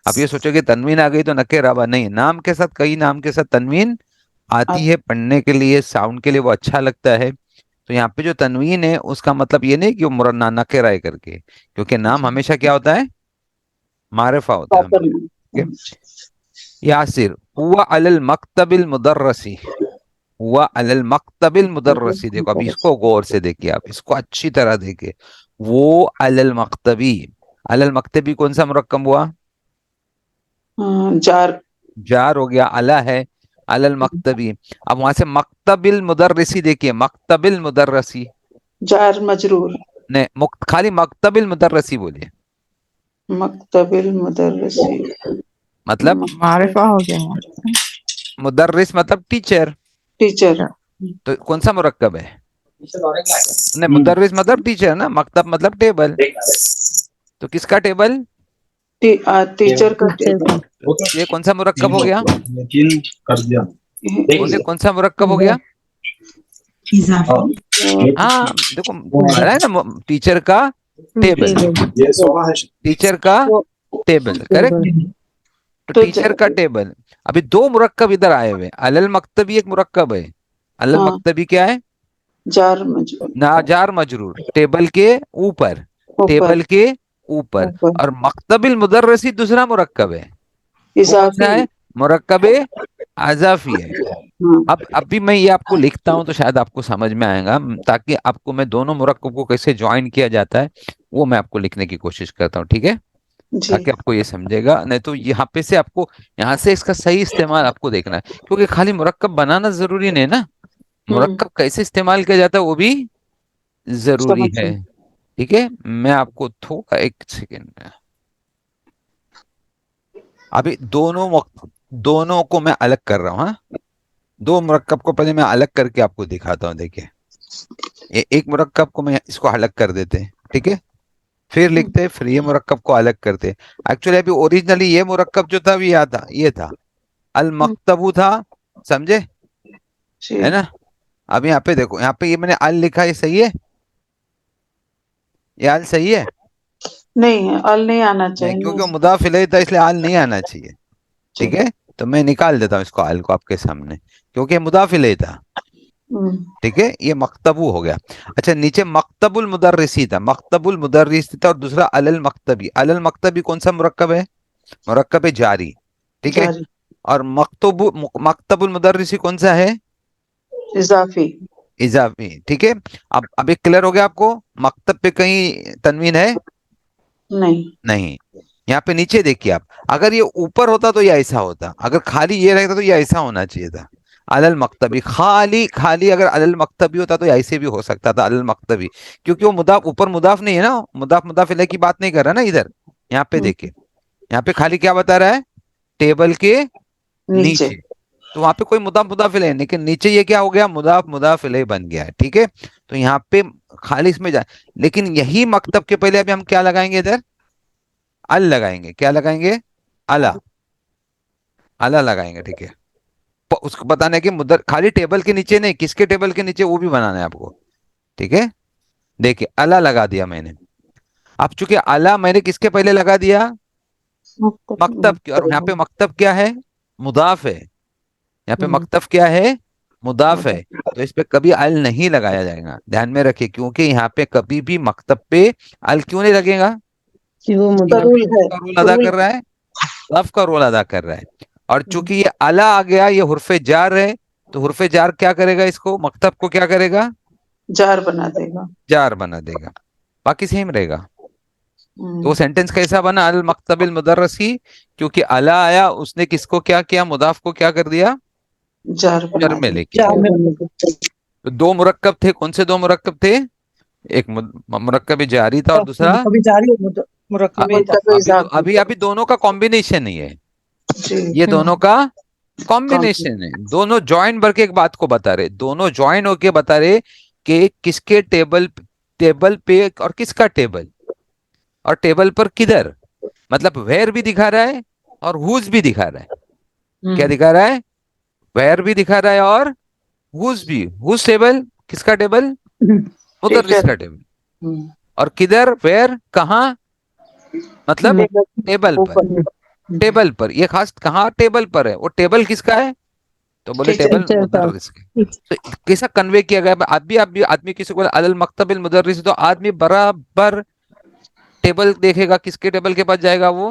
اب یہ سوچو کہ تنوین آ گئی تو نکرہ نہیں، نام کے ساتھ، کئی نام کے ساتھ تنوین آتی ہے، پڑھنے کے لیے، ساؤنڈ کے لیے وہ اچھا لگتا ہے. تو یہاں پہ جو تنوین ہے اس کا مطلب یہ نہیں کہ وہ مرنا نکرہ ہے کر کے، کیونکہ نام ہمیشہ کیا ہوتا ہے؟ معرفہ ہوتا ہے. یاسر ہوا علی المکتب المدرسی، ہوا علی المکتب المدرسی. دیکھو اب اس کو غور سے دیکھیے، آپ اس کو اچھی طرح دیکھیں. وہ علی المکتبی، علی المکتبی کون سا مرکب ہوا؟ جار ہو گیا، علی ہے، علی المکتبی. اب وہاں سے مکتب المدرسی دیکھیے، مکتب المدرسی، جار مجرور، نہیں خالی مکتب المدرسی بولیے. مکتب المدرسی مطلب معرفہ ہو گیا، مدرس مطلب ٹیچر، ٹیچر. تو کون سا مرکب ہے؟ نہیں، مدرس مطلب ٹیچر نا، مکتب مطلب ٹیبل، تو کس کا ٹیبل؟ ٹیچر کا. یہ کون سا مرکب ہو گیا؟ بولے کون سا مرکب ہو گیا؟ ہاں دیکھو ہے نا، ٹیچر کا ٹیبل، ٹیچر کا ٹیبل، کریکٹ. تو ٹیچر کا ٹیبل. ابھی دو مرکب ادھر آئے ہوئے، علی المکتبی ایک مرکب ہے، علی المکتبی کیا ہے؟ جار مجرور، جار مجرور، ٹیبل کے اوپر، ٹیبل کے اوپر. اوپر اور مکتب المدرسی دوسرا مرکب ہے. وہ کون اضافی سا ہے؟ مرکب اضافی ہے. ہاں اب بھی میں یہ آپ کو لکھتا ہوں تو شاید آپ کو سمجھ میں آئے گا، تاکہ آپ کو میں دونوں مرکب کو کیسے جوائن کیا جاتا ہے وہ میں آپ کو لکھنے کی کوشش کرتا ہوں. ٹھیک ہے، جی تاکہ آپ کو یہ سمجھے گا. نہیں تو یہاں پہ سے آپ کو، یہاں سے اس کا صحیح استعمال آپ کو دیکھنا ہے، کیونکہ خالی مرکب بنانا ضروری نہیں نا، مرکب کیسے استعمال کیا جاتا ہے وہ بھی ضروری سمجھ ہے. گئی ٹھیک ہے، میں آپ کو تھوڑا ایک سیکنڈ میں ابھی دونوں کو میں الگ کر رہا ہوں. ہاں، دو مرکب کو پہلے میں الگ کر کے آپ کو دکھاتا ہوں. دیکھیں، ایک مرکب کو میں اس کو الگ کر دیتے ہیں. ٹھیک ہے، پھر لکھتے پھر یہ مرکب کو الگ کرتے. ایکچولی ابھی اوریجنلی یہ مرکب جو تھا یہ تھا المکتبو تھا. سمجھے؟ جی ہے نا؟ اب یہاں پہ دیکھو، یہاں پہ یہ میں نے ال لکھا، یہ صحیح ہے؟ یہ ال صحیح ہے؟ نہیں ال نہیں آنا نہیں، چاہیے کیونکہ مضاف الیہ تھا اس لیے ال نہیں آنا چاہیے. جی ٹھیک ہے، تو میں نکال دیتا ہوں اس کو، ال کو آپ کے سامنے، کیونکہ یہ مضاف الیہ تھا. ٹھیک ہے، یہ مکتبو ہو گیا. اچھا، نیچے مکتب المدرسی تھا، مکتب المدرس تھا، اور دوسرا المکتبی. المکتبی کون سا مرکب ہے؟ مرکب جاری. ٹھیک ہے، جاری اور مکتب المدرسی کون سا ہے؟ اضافی اضافی. ٹھیک ہے، اب ایک کلیئر ہو گیا آپ کو؟ مکتب پہ کہیں تنوین ہے؟ نہیں نہیں. یہاں پہ نیچے دیکھیے آپ، اگر یہ اوپر ہوتا تو یہ ایسا ہوتا، اگر خالی یہ رہتا تو یہ ایسا ہونا چاہیے تھا. المکتبی، خالی اگر المکتبی ہوتا تو ایسے بھی ہو سکتا تھا المکتبی، کیونکہ وہ مضاف اوپر مضاف نہیں ہے نا، مضاف الیہ کی بات نہیں کر رہا نا ادھر. یہاں پہ دیکھیں، یہاں پہ خالی کیا بتا رہا ہے؟ ٹیبل کے نیچے نیچے. تو وہاں پہ کوئی مضاف الیہ نہیں، لیکن نیچے یہ کیا ہو گیا؟ مضاف الیہ بن گیا ہے. ٹھیک ہے، تو یہاں پہ خالی اس میں لیکن یہی مکتب کے پہلے ابھی ہم کیا لگائیں گے؟ ادھر ال لگائیں گے. کیا لگائیں گے؟ الا لگائیں گے. ٹھیک ہے، اس کو بتانا ہے کہ خالی ٹیبل کے نیچے نہیں، کس کے ٹیبل کے نیچے وہ بھی بنانا ہے آپ کو. ٹھیک ہے، دیکھیں الا لگا دیا میں نے. اب چونکہ الا میں نے کس کے پہلے لگا دیا؟ مکتب کی. اور یہاں پہ مکتب کیا ہے؟ مضاف ہے. یہاں پہ مکتب کیا ہے؟ مضاف ہے. تو اس پہ کبھی ال نہیں لگایا جائے گا، دھیان میں رکھیے، کیونکہ یہاں پہ کبھی بھی مکتب پہ ال کیوں نہیں لگے گا؟ ضرور ہے کا رول ادا کر رہا ہے، رف کا رول ادا کر رہا ہے. اور چونکہ یہ الا آ گیا، یہ حرف جار ہے، تو حرف جار کیا کرے گا؟ اس کو، مکتب کو کیا کرے گا؟ جار بنا دے گا جار بنا دے گا. باقی سیم رہے گا. تو وہ ہوں، سینٹنس کیسا بنا؟ المکتب المدرسی، کیونکہ الا آیا، اس نے کس کو کیا کیا؟ مضاف کو کیا کر دیا؟ جار جر بنا میں دے لے کے آیا. تو دو مرکب تھے، کون سے دو مرکب تھے؟ ایک مرکب جاری تھا، اور دوسرا مرکب ابھی اضافی ابھی دونوں کا کمبینیشن ہی ہے. جی یہ دونوں کا کمبینیشن ہے. دونوں جوائن بر کے ایک بات کو بتا رہے، دونوں جوائن ہو کے بتا رہے کہ کس کے ٹیبل پہ اور کس کا ٹیبل، اور ٹیبل پر کدھر. مطلب ویئر بھی دکھا رہا ہے اور ہوز بھی دکھا رہا ہے. کیا دکھا رہا ہے؟ ویئر بھی دکھا رہا ہے اور ہوز بھی. ہوز ٹیبل، کس کا ٹیبل؟ مدرس ٹیچر کا ٹیبل. اور کدھر؟ ویئر، کہاں؟ مطلب ٹیبل پر. ٹیبل پر، یہ خاص کہاں ٹیبل پر ہے؟ وہ ٹیبل کس کا ہے؟ تو بولے ٹیچر ٹیبل مدرس کا. تو کیسا کنوے کیا گیا؟ آدمی کسی کو المکتب المدرس، تو آدمی برابر ٹیبل دیکھے گا، کس کے ٹیبل کے پاس جائے گا؟ وہ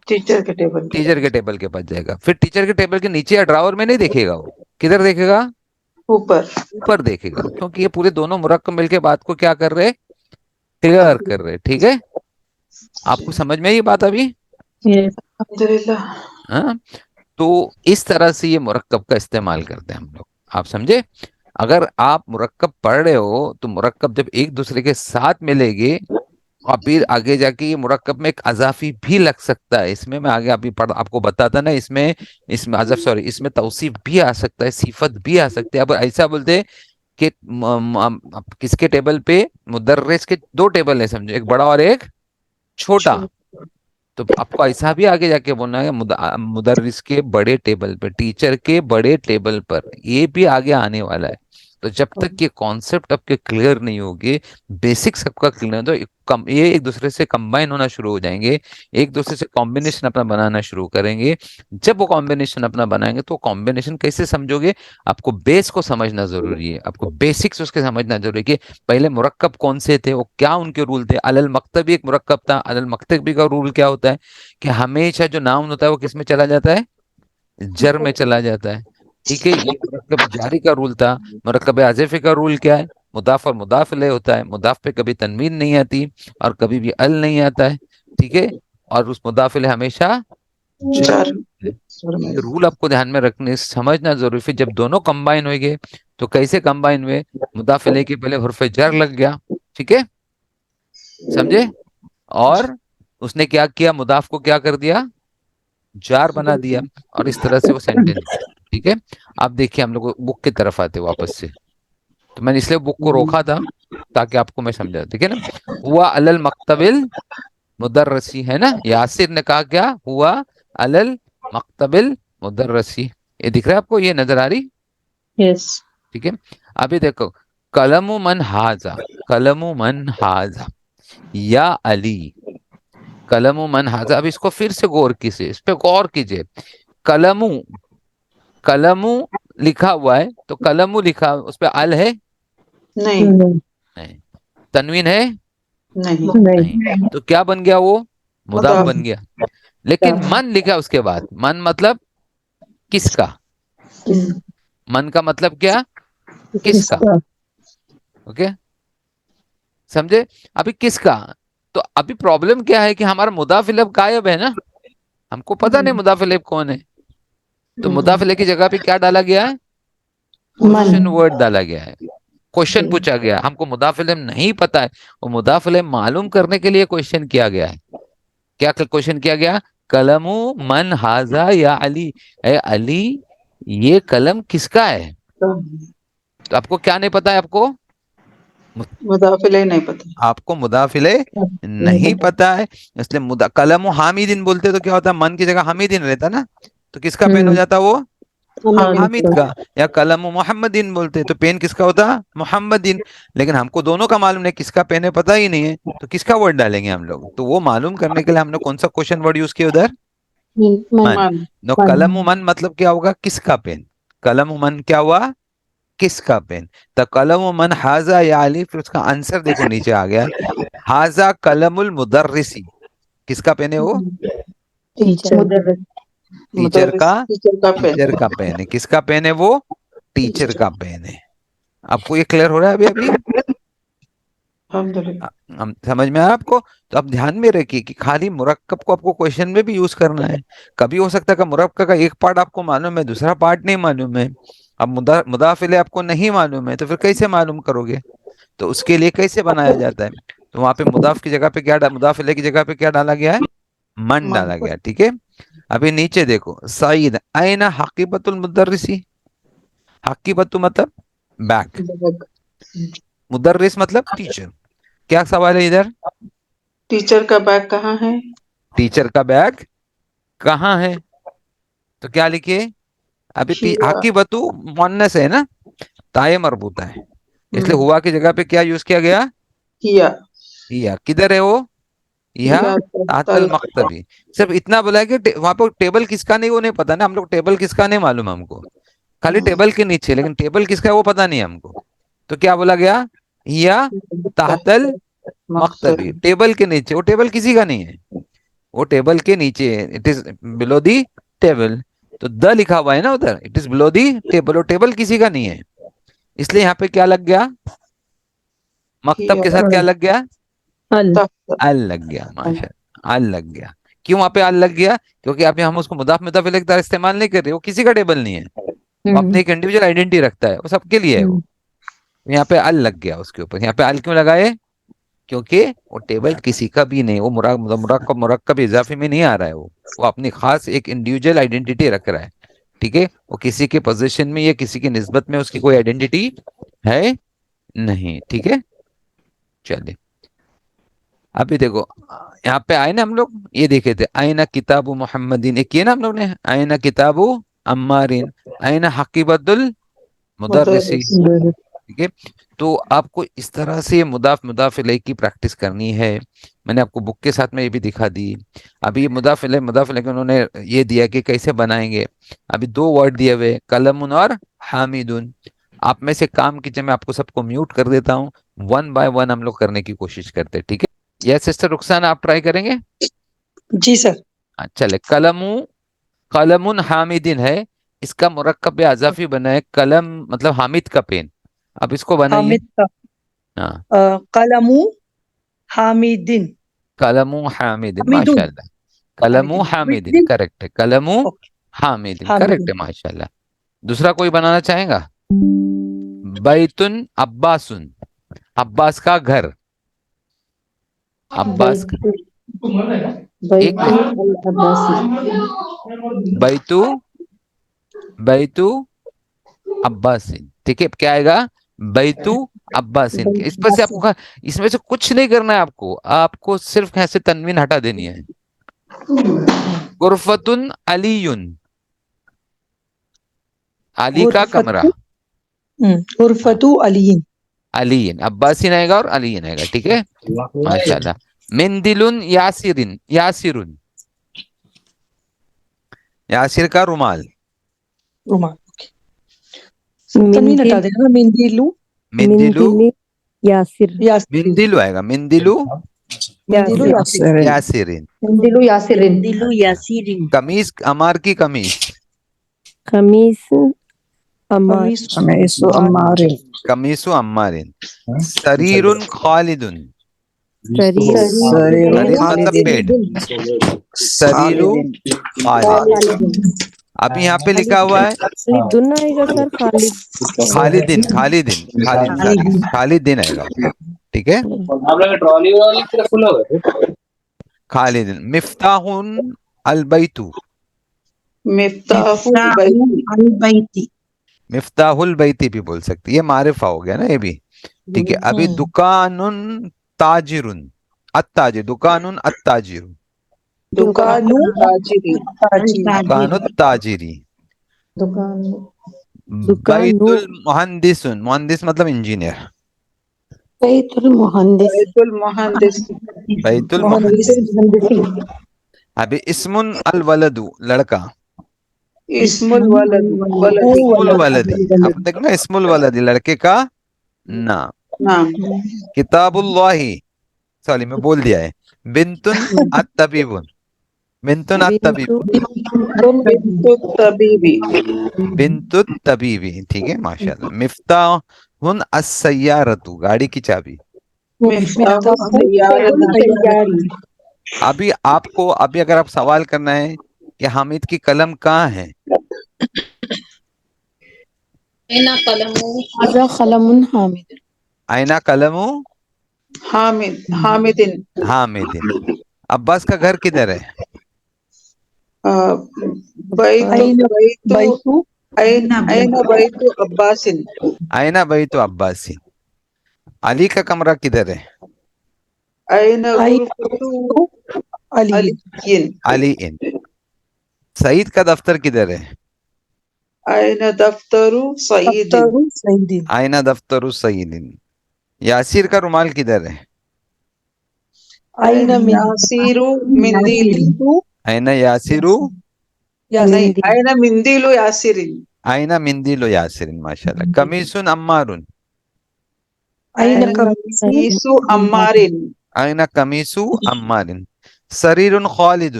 ٹیچر کے ٹیبل کے ٹیچر کے ٹیبل کے پاس جائے گا. پھر ٹیچر کے ٹیبل کے نیچے یا ڈراور میں نہیں دیکھے گا، وہ کدھر دیکھے گا؟ اوپر اوپر دیکھے گا، کیونکہ یہ پورے دونوں مرکب مل کے بات کو کیا کر رہے؟ کلیئر کر رہے. ٹھیک ہے، آپ جی کو سمجھ میں یہ بات ابھی؟ الحمدللہ ہاں، تو اس طرح سے یہ مرکب کا استعمال کرتے ہیں ہم لوگ. آپ سمجھے؟ اگر آپ مرکب پڑھ رہے ہو تو مرکب جب ایک دوسرے کے ساتھ ملے گے، اور پھر آگے جا کے یہ مرکب میں ایک اضافی بھی لگ سکتا ہے. اس میں آگے آپ کو بتاتا نا، اس میں اس میں توصیف بھی آ سکتا ہے، صفت بھی آ سکتے. اب ایسا بولتے کہ کس کے ٹیبل پہ؟ مدرس کے دو ٹیبل ہیں، سمجھو، ایک بڑا اور ایک چھوٹا. تو آپ کو ایسا بھی آگے جا کے بولنا ہے، مدرس کے بڑے ٹیبل پر، ٹیچر کے بڑے ٹیبل پر. یہ بھی آگے آنے والا ہے. تو جب تک یہ کانسیپٹ آپ کے کلیئر نہیں ہوگی، بیسکس آپ کا کلیئر، تو یہ ایک دوسرے سے کمبائن ہونا شروع ہو جائیں گے، ایک دوسرے سے کمبینیشن اپنا بنانا شروع کریں گے. جب وہ کمبینیشن اپنا بنائیں گے تو کمبینیشن کیسے سمجھو گے؟ آپ کو بیس کو سمجھنا ضروری ہے، آپ کو بیسکس اس کے سمجھنا ضروری ہے کہ پہلے مرکب کون سے تھے، وہ کیا ان کے رول تھے. علی المکتبی ایک مرکب تھا. علی المکتبی کا رول کیا ہوتا ہے کہ ہمیشہ جو ناؤن ہوتا ہے وہ کس میں چلا جاتا ہے؟ جر میں چلا جاتا ہے. ٹھیک ہے، یہ مرکب جاری کا رول تھا. مرکب اضافی کا رول کیا ہے؟ مضاف اور مضاف الیہ ہوتا ہے. مضاف پہ کبھی تنوین نہیں آتی اور کبھی بھی ال نہیں آتا ہے. ٹھیک ہے، اور اس مضاف الیہ ہمیشہ جر جر ہے. یہ رول آپ کو دھیان میں رکھنے سمجھنا ضروری. پھر جب دونوں کمبائن ہوئے گے تو کیسے کمبائن ہوئے؟ مضاف الیہ کے پہلے حرف جر لگ گیا. ٹھیک ہے، سمجھے؟ اور اس نے کیا کیا؟ مضاف کو کیا کر دیا؟ جار بنا دیا، اور اس طرح سے وہ سینٹینس. ٹھیک ہے، اب دیکھیے ہم لوگ بک کی طرف آتے واپس سے. تو میں نے اس لیے بک کو روکا تھا تاکہ آپ کو میں سمجھا. ٹھیک ہے نا، ہوا علی المکتب المدرسی، ہے نا. یاسر نے کہا کیا؟ ہوا علی المکتب المدرسی. یہ دکھ رہا ہے آپ کو؟ یہ نظر آ رہی؟ Yes. ٹھیک ہے، ابھی دیکھو، قلم من ہاذا، قلم من ہاذا یا علی، قلم من ہاذا. اب اس کو پھر سے غور کیجیے، اس پہ غور کیجیے. قلم، قلم لکھا ہوا ہے تو قلم لکھا، اس پہ ال ہے؟ نہیں نہیں. تنوین ہے؟ نہیں نہیں. تو کیا بن گیا وہ؟ مضاف مضاف. بن گیا. لیکن من لکھا اس کے بعد. من مطلب کس کا؟ من کا مطلب کیا؟ کس کا. اوکے، سمجھے؟ ابھی کس کا، تو ابھی پرابلم کیا ہے کہ ہمارا مضاف الیہ غائب ہے نا، ہم کو پتہ نہیں مضاف الیہ کون ہے. تو مضاف الیہ کی جگہ پہ کیا ڈالا گیا ہے؟ کوشچن ورڈ ڈالا گیا ہے. کوشچن پوچھا گیا، ہم کو مضاف الیہ نہیں پتا ہے، وہ مضاف الیہ معلوم کرنے کے لیے کوشچن کیا گیا ہے. کیا کوشچن کیا گیا؟ قلم من ہاذا یا علی، اے علی یہ قلم کس کا ہے؟ تو آپ کو کیا نہیں پتا ہے؟ آپ کو مضاف الیہ نہیں پتا. آپ کو مضاف الیہ نہیں پتا ہے، اس لیے قلم حامدین بولتے تو کیا ہوتا؟ من کی جگہ حامدین رہتا نا، تو کس کا پین ہو جاتا وہ؟ حامد کا. یا قلم محمدین بولتے تو پین کس کا ہوتا؟ محمدین. لیکن ہم کو دونوں کا معلوم نہیں، کس کا پین ہے پتہ ہی نہیں ہے، تو کس کا ورڈ ڈالیں گے ہم لوگ؟ تو وہ معلوم کرنے کے لیے ہم نے کون سا کوشچن ورڈ یوز کیا ادھر؟ من. من. نو قلم من مطلب کیا ہوگا؟ کس کا پین. قلم من کیا ہوا؟ کس کا پین. تو قلم من ہاذا یا علی، پھر اس کا آنسر دیکھو نیچے آ گیا، ہاذا قلم المدرسی. کس کا پین ہے وہ؟ ٹیچر کا. ٹیچر کا پین ہے. کس کا پین ہے وہ؟ ٹیچر کا پین ہے. آپ کو یہ کلیئر ہو رہا ہے ابھی؟ الحمدللہ. سمجھ میں آیا آپ کو؟ تو اب دھیان میں رکھیے کہ خالی مرکب کو آپ کو کوشچن میں بھی یوز کرنا ہے. کبھی ہو سکتا ہے کہ مرکب کا ایک پارٹ آپ کو معلوم ہے، دوسرا پارٹ نہیں معلوم ہے. اب مضاف الیہ آپ کو نہیں معلوم ہے تو پھر کیسے معلوم کرو گے؟ تو اس کے لیے کیسے بنایا جاتا ہے؟ تو وہاں پہ مضاف کی جگہ پہ کیا مضاف الیہ کی جگہ پہ کیا ڈالا گیا ہے؟ من ڈالا گیا. ٹھیک ہے، ابھی نیچے دیکھو، سعید این حقیبت المدرسی. حقیبت مطلب بیک، مدرس مطلب ٹیچر. کیا سوال ہے ادھر؟ ٹیچر کا بیگ کہاں ہے؟ ٹیچر کا بیگ کہاں ہے؟ تو کیا لکھیے؟ ابھی حقیبت مؤنث ہے نا، تائے مربوطہ ہے، اس لیے ہوا کی جگہ پہ کیا یوز کیا گیا؟ کیا. یا. کدھر ہے وہ؟ یہاں تحت المکتبی. صرف اتنا بولا ہے کہ وہاں پہ ٹیبل کس کا نہیں وہ نہیں پتا نا. ہم لوگ ٹیبل کس کا نہیں معلوم ہم کو، خالی ٹیبل کے نیچے، لیکن ٹیبل کس کا ہے وہ پتا نہیں ہم کو. تو کیا بولا گیا؟ یا تحت المکتبی، ٹیبل کے نیچے. وہ ٹیبل کسی کا نہیں ہے، وہ ٹیبل کے نیچے ہے. It is below the table. تو دا لکھا ہوا ہے نا ادھر، it is below the table. وہ ٹیبل کسی کا نہیں ہے، اس لیے یہاں پہ کیا لگ گیا؟ مکتب کے ساتھ کیا لگ گیا؟ ال لگ گیا. ماشاء اللہ، ال لگ گیا. کیوں وہاں پہ ال لگ گیا؟ کیونکہ آپ ہم اس کو مضاف مضاف الیہ کی طرح استعمال نہیں کر رہے. وہ کسی کا ٹیبل نہیں ہے، وہ اپنی ایک انڈیویجل آئیڈینٹی رکھتا ہے، وہ سب کے لیے ہے. وہ یہاں پہ ال لگ گیا اس کے اوپر. یہاں پہ ال کیوں لگائے؟ کیونکہ وہ ٹیبل کسی کا بھی نہیں، وہ مرکب اضافی میں نہیں آ رہا ہے. وہ اپنی خاص ایک انڈیویجل آئیڈینٹی رکھ رہا ہے. ٹھیک ہے، وہ کسی کے پوزیشن میں یا کسی کی نسبت میں اس کی کوئی آئیڈینٹی ہے نہیں. ٹھیک ہے، چلیے ابھی دیکھو یہاں پہ آئے نا ہم لوگ، یہ دیکھے تھے آئینہ کتاب محمدین، ایک یہ نا ہم لوگ نے آئینہ کتاب عمارین، آئینہ حقیبت المدرسی. ٹھیک ہے. تو آپ کو اس طرح سے مضاف الیہ کی پریکٹس کرنی ہے. میں نے آپ کو بک کے ساتھ میں یہ بھی دکھا دی. ابھی مضاف الیہ کو انہوں نے یہ دیا کہ کیسے بنائیں گے. ابھی 2 ورڈ دیے ہوئے قلم اور حامدن. آپ میں سے کام کیجیے, میں آپ کو سب کو میوٹ کر دیتا ہوں, 1 by 1 ہم لوگ کرنے کی کوشش کرتے. ٹھیک ہے, یہ سسٹر رخسانہ آپ ٹرائی کریں گے؟ جی سر. چلے, قلم حامدن ہے, اس کا مرکب اضافی بنا ہے قلم, مطلب حامد کا پین. اب اس کو بنائیے. حامد کا ہاں, قلم حامدن. قلم حامدن, حمیدون. ماشاء اللہ. قلم حامدن حامدن. کریکٹ ہے, قلم اوکے. حامدن کریکٹ حامدن. ہے, ماشاء اللہ. دوسرا کوئی بنانا چاہیں گا؟ بیتن عباسن, عباس کا گھر. عباس کا, ایک بیتو عباسن. ٹھیک ہے, کیا آئے گا؟ بیتو عباسن. اس پر سے آپ کو, اس میں سے کچھ نہیں کرنا ہے آپ کو صرف ایسے تنوین ہٹا دینی ہے. غرفتن علیٌ, علی کا کمرہ. غرفت علی. علی عباسین آئے گا اور علی آئے گا. ٹھیک ہے, ماشاء اللہ. مندل یاسرن, یاسر کا رومال. رومال. تنوین ہٹا دینا. مندیلو. مندلو, یاسر. مندلو آئے گا, مندلو مندیلو یاسر. یاسرین. مندیلو یاسرین. دلو یاسرین. قمیص, عمار کی قمیص. قمیص عمار. قمیص عمار. قمیص عمارین. سریر خالدن, سریر سریر مطلب بیڈ. سریر خالد. اب یہاں پہ لکھا ہوا ہے خالدن آئے گا سر. خالدین, خالدین آئے گا. ٹھیک ہے, خالدین. مفتاح البیت, مفتاح البیت. مفتاح البیت بھی بول سکتے, یہ معرفہ ہو گیا نا یہ بھی. ٹھیک ہے, ابھی دکان تاجر, التاجر, دکان التاجر, دکان تاجری. دکان التاجری. بیت المہندس, مہندس مطلب انجینئر. بیت المہندس. بیت المہندس. بیت المہندس. ابھی اسم الولد, لڑکا. اسم الولد. اسم الولدی, اب دیکھنا اسم الولدی, لڑکے کا نام. نام. کتاب اللہ, سوری میں بول دیا ہے. بنتن الطبیب, بنتن الطبیب, بنت الطبیبی. بنت الطبیبی. ٹھیک ہے, ماشاء اللہ. مفتاح السیارۃ, گاڑی کی چابی. مفتاح السیارۃ. ابھی آپ کو, ابھی اگر آپ سوال کرنا ہے کہ حامد کی قلم کہاں ہے, هذا قلم حامد. آئینہ قلم حامدن. حامدن. عباس کا گھر کدھر ہے؟ این بیت عباسن. آئینہ بیت عباس. علی کا کمرہ کدھر ہے؟ این غرفت علی. علی ان. سعید کا دفتر کدھر ہے؟ این دفتر سعید. آئینہ دفتر سعید. یاسر کا رومال کدھر ہے؟ این یاسیر مندیل. آئینہ یاسر, نہیں, این مندیل یاسرین. آئینہ مندیل و یاسرین, ماشاء اللہ. قمیص عمار, این قمیص عمارن. آئینہ قمیص عمار. سریر خالد,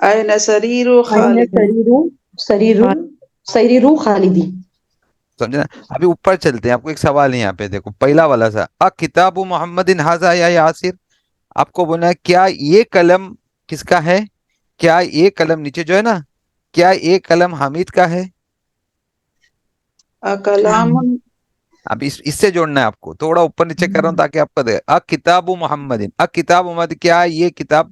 این سریر خالد. سریر خالدی. سمجھنا. ابھی اوپر چلتے ہیں, آپ کو ایک سوال ہے یہاں پہ, دیکھو پہلا والا سا, کتاب محمد ھذا یا یاسر. آپ کو بولنا ہے کیا یہ قلم کس کا ہے, کیا یہ قلم نیچے جو ہے نا, کیا یہ قلم حمید کا ہے. کلام. اب اس سے جوڑنا ہے آپ کو, تھوڑا اوپر نیچے کر رہا ہوں تاکہ آپ کو دے. کتاب محمد, کتاب محمد, کیا یہ کتاب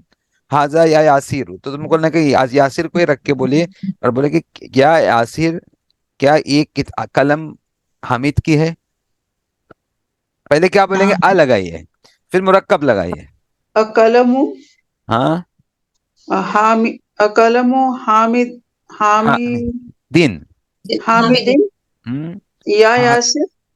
ھذا یا یاسر. تو تم کو بولنا کہ یاسر کو ہی رکھ کے بولیے, اور بولے کہ کیا یاسر, کیا یہ قلم حمید کی ہے. پہلے کیا بولیں گے, لگائیے, پھر مرکب لگائیے. قلم. ہاں, قلم حامد. دین. حامدن. یا یاسر.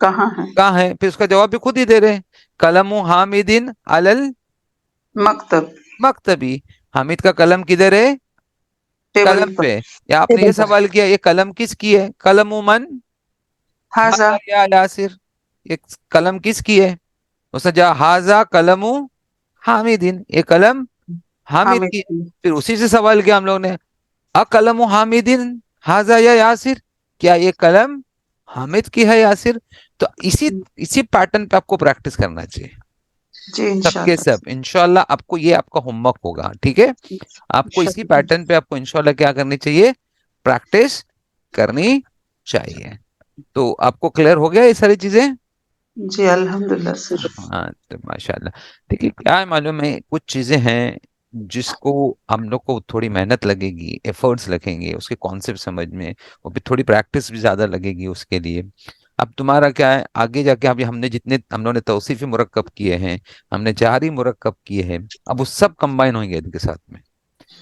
کہاں ہے؟ کہاں ہے؟ پھر اس کا جواب بھی خود ہی دے رہے ہیں، قلم حامدین علل مکتب، مکتبی، حامد کا قلم کدھر ہے؟ ٹیبل قلم پر. پہ. یا آپ نے یہ ٹیبل پر. سوال کیا یہ قلم کس کی ہے؟ قلم من ہاذا، ہاذا یا یاسر، یہ قلم کس کی ہے؟ اس نے جا ہاذا قلم حامدین، یہ قلم حامد حامد کی ہے. کی. پھر اسی سے سوال کیا ہم لوگ نے، قلم حامدین ہاذا یا یاسر، کیا یہ قلم حامد کی ہے یاسر؟ تو اسی پیٹرن پہ آپ کو پریکٹس کرنا چاہیے جی سب کے انشاءاللہ. سب. انشاءاللہ آپ کو یہ آپ کا ہوم ورک ہوگا، ٹھیک ہے؟ آپ کو اسی انشاءاللہ. پیٹرن پہ آپ کو انشاءاللہ کیا کرنی چاہیے؟ پریکٹس کرنی چاہیے. تو آپ کو کلیئر ہو گیا یہ ساری چیزیں؟ جی الحمدللہ سر. ہاں تو ماشاء اللہ. دیکھیے کیا ہے معلوم ہے، کچھ چیزیں ہیں جس کو ہم لوگ کو تھوڑی محنت لگے گی، ایفرٹس لگیں گے اس کے کانسیپٹ سمجھ میں، اور پھر تھوڑی پریکٹس بھی زیادہ لگے گی اس کے لیے. اب تمہارا کیا ہے آگے جا کے، ابھی ہم نے جتنے ہم لوگوں نے توصیفی مرکب کیے ہیں، ہم نے جاری مرکب کیے ہیں، اب وہ سب کمبائن ہوئیں گے ان کے ساتھ میں،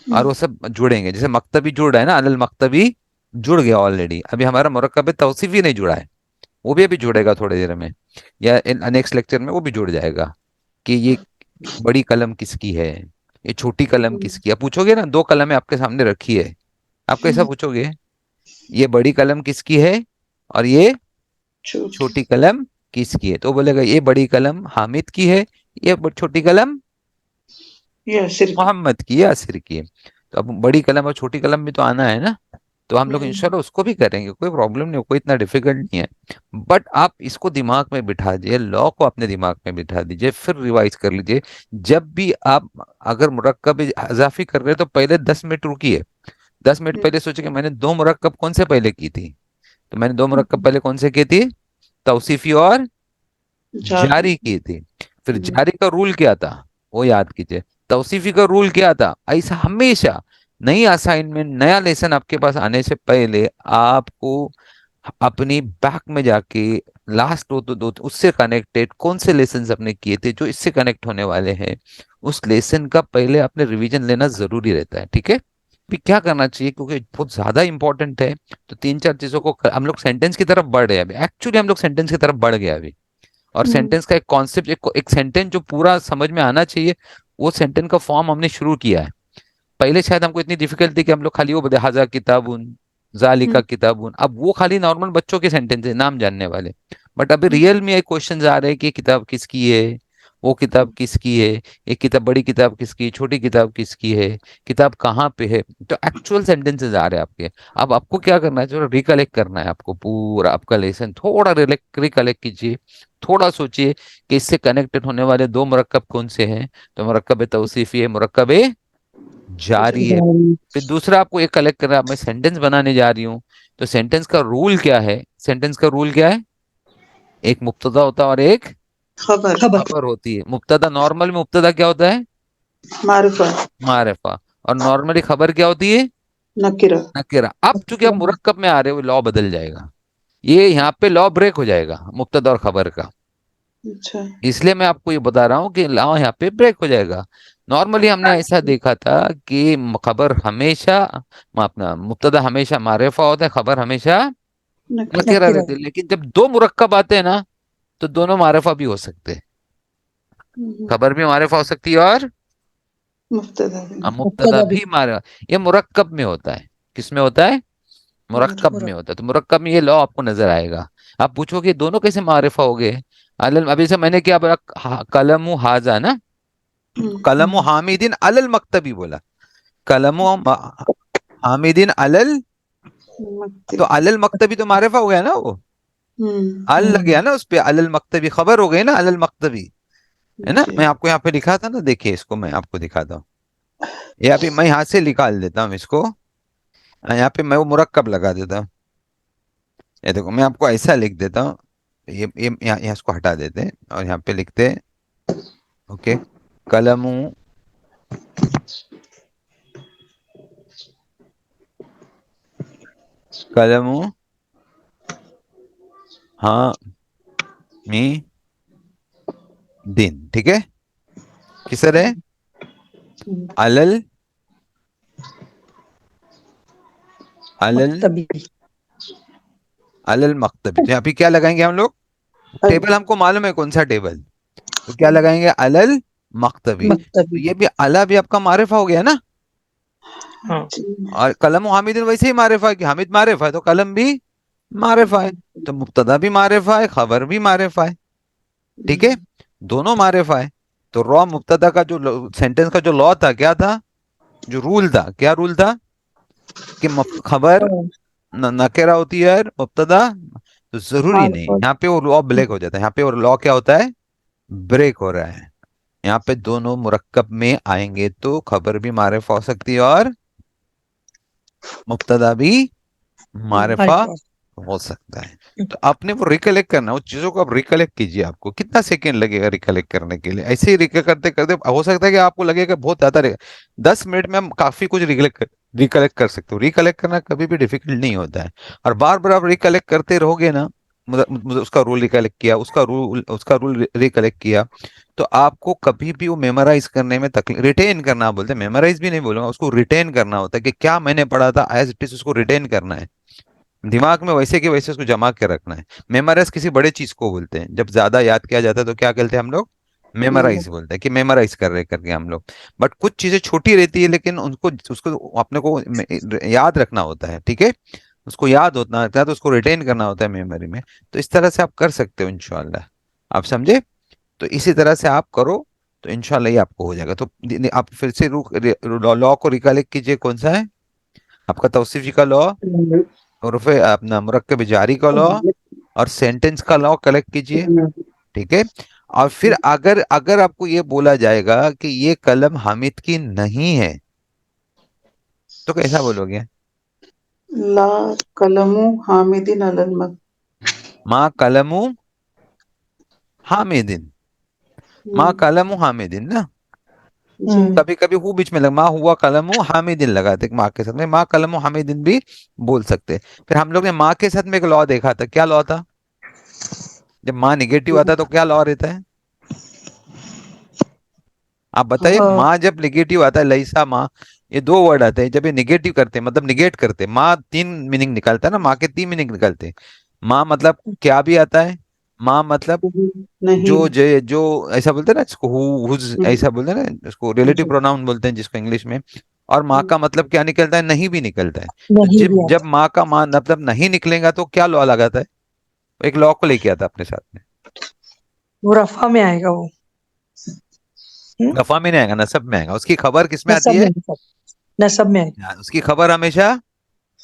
اور وہ سب جڑیں گے. جیسے مکتبی جڑ رہا ہے نا، الل مکتبی جڑ گیا آلریڈی. ابھی ہمارا مرکب توصیفی نہیں جڑا ہے، وہ بھی ابھی جڑے گا تھوڑی دیر میں، یا نیکسٹ لیکچر میں وہ بھی جڑ جائے گا. کہ یہ بڑی قلم کس کی ہے، یہ چھوٹی قلم کس کی ہے. آپ پوچھو گے نا، دو قلمیں آپ کے سامنے رکھی ہے، آپ کیسا پوچھو گے؟ یہ بڑی قلم کس کی ہے اور یہ چھوٹی قلم کس کی ہے؟ تو بولے گا یہ بڑی قلم حامد کی ہے، یہ چھوٹی قلم یاسر کی. محمد کی ہے، یاسر کی ہے. تو اب بڑی قلم اور چھوٹی قلم بھی تو آنا ہے نا، تو ہم لوگ انشاءاللہ اس کو بھی کریں گے، کوئی پرابلم نہیں، کوئی اتنا ڈیفیکلٹ نہیں ہے. بٹ آپ اس کو دماغ میں بٹھا دیجیے، لا کو اپنے دماغ میں بٹھا دیجیے، پھر ریوائز کر لیجیے. جب بھی آپ اگر مرکب اضافی کر رہے تو پہلے 10 منٹ رکیے، 10 منٹ پہلے سوچیں کہ میں نے دو مرکب کون سے پہلے کی تھی. تو میں نے دو مرکب پہلے کون سے کی تھی؟ توصیفی اور جاری کی تھی. پھر جاری کا رول کیا تھا وہ یاد کیجئے. توصیفی کا رول کیا تھا؟ ایسا ہمیشہ نئی اسائنمنٹ نیا لیسن آپ کے پاس آنے سے پہلے آپ کو اپنی بیک میں جا کے لاسٹ دو اس سے کنیکٹڈ کون سے لیسنز اپنے کیے تھے جو اس سے کنیکٹ ہونے والے ہیں، اس لیسن کا پہلے اپنے ریویژن لینا ضروری رہتا ہے، ٹھیک ہے؟ پھر کیا کرنا چاہیے کیونکہ بہت زیادہ امپورٹنٹ ہے. تو 3 4 چیزوں کو ہم لوگ سینٹینس کی طرف بڑھ رہے ہیں ابھی، ایکچولی ہم لوگ سینٹینس کی طرف بڑھ گئے ابھی. اور سینٹینس کا ایک کانسیپٹ، ایک سینٹینس جو پورا سمجھ میں آنا چاہیے، وہ سینٹینس کا فارم ہم نے شروع کیا ہے. پہلے شاید ہم کو اتنی ڈیفیکلٹ تھی کہ ہم لوگ خالی وہ بولے ھذا کتابن ذالک کتابن، اب وہ خالی نارمل بچوں کے سینٹینس ہیں نام جاننے والے. بٹ ابھی ریئل میں ایک کوشچنز آ رہے ہیں کہ یہ کتاب کس کی ہے، وہ کتاب کس کی ہے، یہ کتاب بڑی کتاب کس کی ہے، چھوٹی کتاب کس کی ہے، کتاب کہاں پہ ہے. تو ایکچوئل سینٹینسز آ رہے ہیں آپ کے. اب آپ کو کیا کرنا ہے، جو ریکلیکٹ کرنا ہے آپ کو پورا آپ کا لیسن، تھوڑا ریکلیکٹ کیجیے، تھوڑا سوچئے کہ اس سے کنیکٹڈ ہونے والے دو مرکب کون سے ہیں. تو مرکب توصیفی ہے، مرکب جاری ہے. پھر دوسرا آپ کو ایک کلیکٹ کرنا ہے، میں سینٹینس بنانے جا رہی ہوں. تو سینٹینس کا رول کیا ہے؟ سینٹینس کا رول کیا ہے؟ ایک مبتدا ہوتا ہے اور ایک خبر، خبر ہوتی ہے. مبتدا نارمل میں مبتدا کیا ہوتا ہے؟ معرفہ، معرفہ. اور نارملی خبر کیا ہوتی ہے؟ نکرہ. نکرہ. اب چونکہ آپ مرکب میں آ رہے ہو لا بدل جائے گا، یہ یہاں پہ لا بریک ہو جائے گا مبتدا اور خبر کا. اچھا. اس لیے میں آپ کو یہ بتا رہا ہوں کہ لا یہاں پہ بریک ہو جائے گا. نارملی ہم نے ایسا دیکھا تھا کہ خبر ہمیشہ اپنا مبتدا ہمیشہ معرفہ ہوتا ہے، خبر ہمیشہ نکرہ رہتی ہے. لیکن جب دو مرکب آتے ہیں نا تو دونوں معرفہ بھی ہو سکتے ہیں، خبر بھی معرفہ ہو سکتی ہے اور مبتدا بھی. مبتدا بھی معرفہ. یہ مرکب میں ہوتا ہے. کس میں ہوتا ہے؟ مرکب میں ہوتا ہے. تو مرکب میں یہ لا آپ کو نظر آئے گا. آپ پوچھو کہ دونوں کیسے معرفہ ہو گئے؟ ابھی سے میں نے کیا بولا، قلم ھذا نا، قلم حامدین علل مکتبی بولا، قلم حامدین علل، تو علل مکتبی تو معرفہ ہو گیا نا، وہ ال لگ گیا نا اس پہ، علل مکتبی خبر ہو گئی نا، علل مکتبی ہے نا. میں آپ کو یہاں پہ لکھا تھا نا، دیکھیے اس کو میں آپ کو دکھاتا ہوں. یہ ابھی میں یہاں سے نکال دیتا ہوں اس کو، یہاں پہ میں وہ مرکب لگا دیتا ہوں. یہ دیکھو میں آپ کو ایسا لکھ دیتا ہوں، یہاں اس کو ہٹا دیتے ہیں اور یہاں پہ لکھتے ہیں اوکے، قلم قلم ہاں می دن، ٹھیک ہے. کس طرح؟ علل علل مکتبی. علل مکتبی. تو یہاں پہ کیا لگائیں گے ہم لوگ؟ ٹیبل ہم کو معلوم ہے کون سا ٹیبل، تو کیا لگائیں گے؟ علل مکتبی. تو مکتبی. یہ بھی الا بھی آپ کا معرفہ ہو گیا نا، ہاں. اور قلم و حامد ویسے ہی معرفہ ہے کہ حامد معرفہ ہے تو قلم بھی معرفہ ہے، تو مبتدا بھی معرفہ ہے، خبر بھی معرفہ ہے. ٹھیک ہے، دونوں معرفہ ہے. تو را مبتدا کا جو سینٹنس کا جو لا تھا کیا تھا، جو رول تھا، کیا رول تھا کہ خبر نکرہ ہوتی ہے مبتدا، تو ضروری نہیں یہاں پہ وہ لا بلیک ہو جاتا ہے. یہاں پہ وہ لا کیا ہوتا ہے؟ بریک ہو رہا ہے. یہاں پہ دونوں مرکب میں آئیں گے تو خبر بھی معرفہ ہو سکتی ہے اور مبتدا بھی معرفہ ہو سکتا ہے. تو آپ نے وہ ریکلیکٹ کرنا، اس چیزوں کو آپ ریکلیکٹ کیجیے. آپ کو کتنا سیکنڈ لگے گا ریکلیکٹ کرنے کے لیے؟ ایسے ہی ریکلیکٹ کرتے کرتے ہو سکتا ہے کہ آپ کو لگے گا بہت زیادہ 10 منٹ میں ہم کافی کچھ ریکلیکٹ کر سکتے ہو. ریکلیکٹ کرنا کبھی بھی ڈیفیکلٹ نہیں ہوتا ہے، اور بار بار آپ ریکلیکٹ کرتے رہو گے نا، اس کا رول ریکلیکٹ کیا، اس کا رول ریکلیکٹ کیا، تو آپ کو کبھی بھی وہ میمورائز کرنے میں تکلیف، ریٹین کرنا بولتے ہیں، میمورائز بھی نہیں بولوں گا، اس کو ریٹین کرنا ہوتا ہے کہ کیا میں نے پڑھا تھا ایز اٹ از، اس کو ریٹین کرنا ہے دماغ میں ویسے کہ ویسے اس کو جمع کے رکھنا ہے. میمورائز کسی بڑے چیز کو بولتے ہیں، جب زیادہ یاد کیا جاتا ہے تو کیا کہتے ہیں ہم لوگ؟ میمورائز بولتے ہیں کہ میمورائز کر کے ہم لوگ. بٹ کچھ چیزیں چھوٹی رہتی ہے لیکن اس کو اپنے کو یاد رکھنا ہوتا ہے. ٹھیک ہے، اس کو یاد ہوتا ہے تو اس کو ریٹین کرنا ہوتا ہے میموری میں. تو اس طرح سے آپ کر سکتے ہو انشاءاللہ. آپ سمجھے؟ تو اسی طرح سے آپ کرو تو انشاءاللہ یہ آپ کو ہو جائے گا. تو آپ پھر سے لا کو ریکلیکٹ کیجئے، کون سا ہے آپ کا؟ توصیفی کا لا، حروف اپنا مرکب جاری کا لا، اور سینٹنس کا لا کلیکٹ کیجئے. ٹھیک ہے، اور پھر اگر آپ کو یہ بولا جائے گا کہ یہ قلم حامد کی نہیں ہے تو کیسا بولو گے؟ لا قلم حامد علی المکتب. ما قلم حامد، ما قلم حامد نا. جی کبھی کبھی ہو بیچ میں لگا، ما ہوا قلم حامد لگاتے ماں کے ساتھ میں، ما قلم حامد بھی بول سکتے. پھر ہم لوگ نے ماں کے ساتھ میں ایک لا دیکھا تھا، کیا لا تھا؟ جب ماں نگیٹو آتا ہے تو کیا لا رہتا ہے؟ آپ بتائیے. ماں جب نگیٹو آتا ہے، لیسا ماں، یہ 2 ورڈ آتے ہیں جب یہ نگیٹو کرتے ہیں، مطلب نگیٹ کرتے ہیں. ماں 3 میننگ نکالتا ہے نا، ماں کے 3 میننگ نکالتے ہیں. ماں مطلب کیا بھی آتا ہے، ماں مطلب نہیں. جو ایسا بولتے ہیں نا اس کو ایسا بولتے ہیں نا، اس کو ریلیٹو جی. پروناؤن بولتے ہیں جس کو انگلش میں. اور ماں کا مطلب کیا نکلتا ہے؟ نہیں بھی نکلتا ہے. تو نہیں بھی جب آتا. ماں کا ماں مطلب نہیں نکلے گا تو کیا لا لگاتا ہے؟ ایک لا کو لے کے آتا اپنے ساتھ میں. وہ رفع میں آئے گا، وہ رفع میں نہیں آئے گا، نصب میں آئے گا. اس کی خبر کس میں نصب آتی ہے؟ میں، نصب میں آئے گا. اس کی خبر ہمیشہ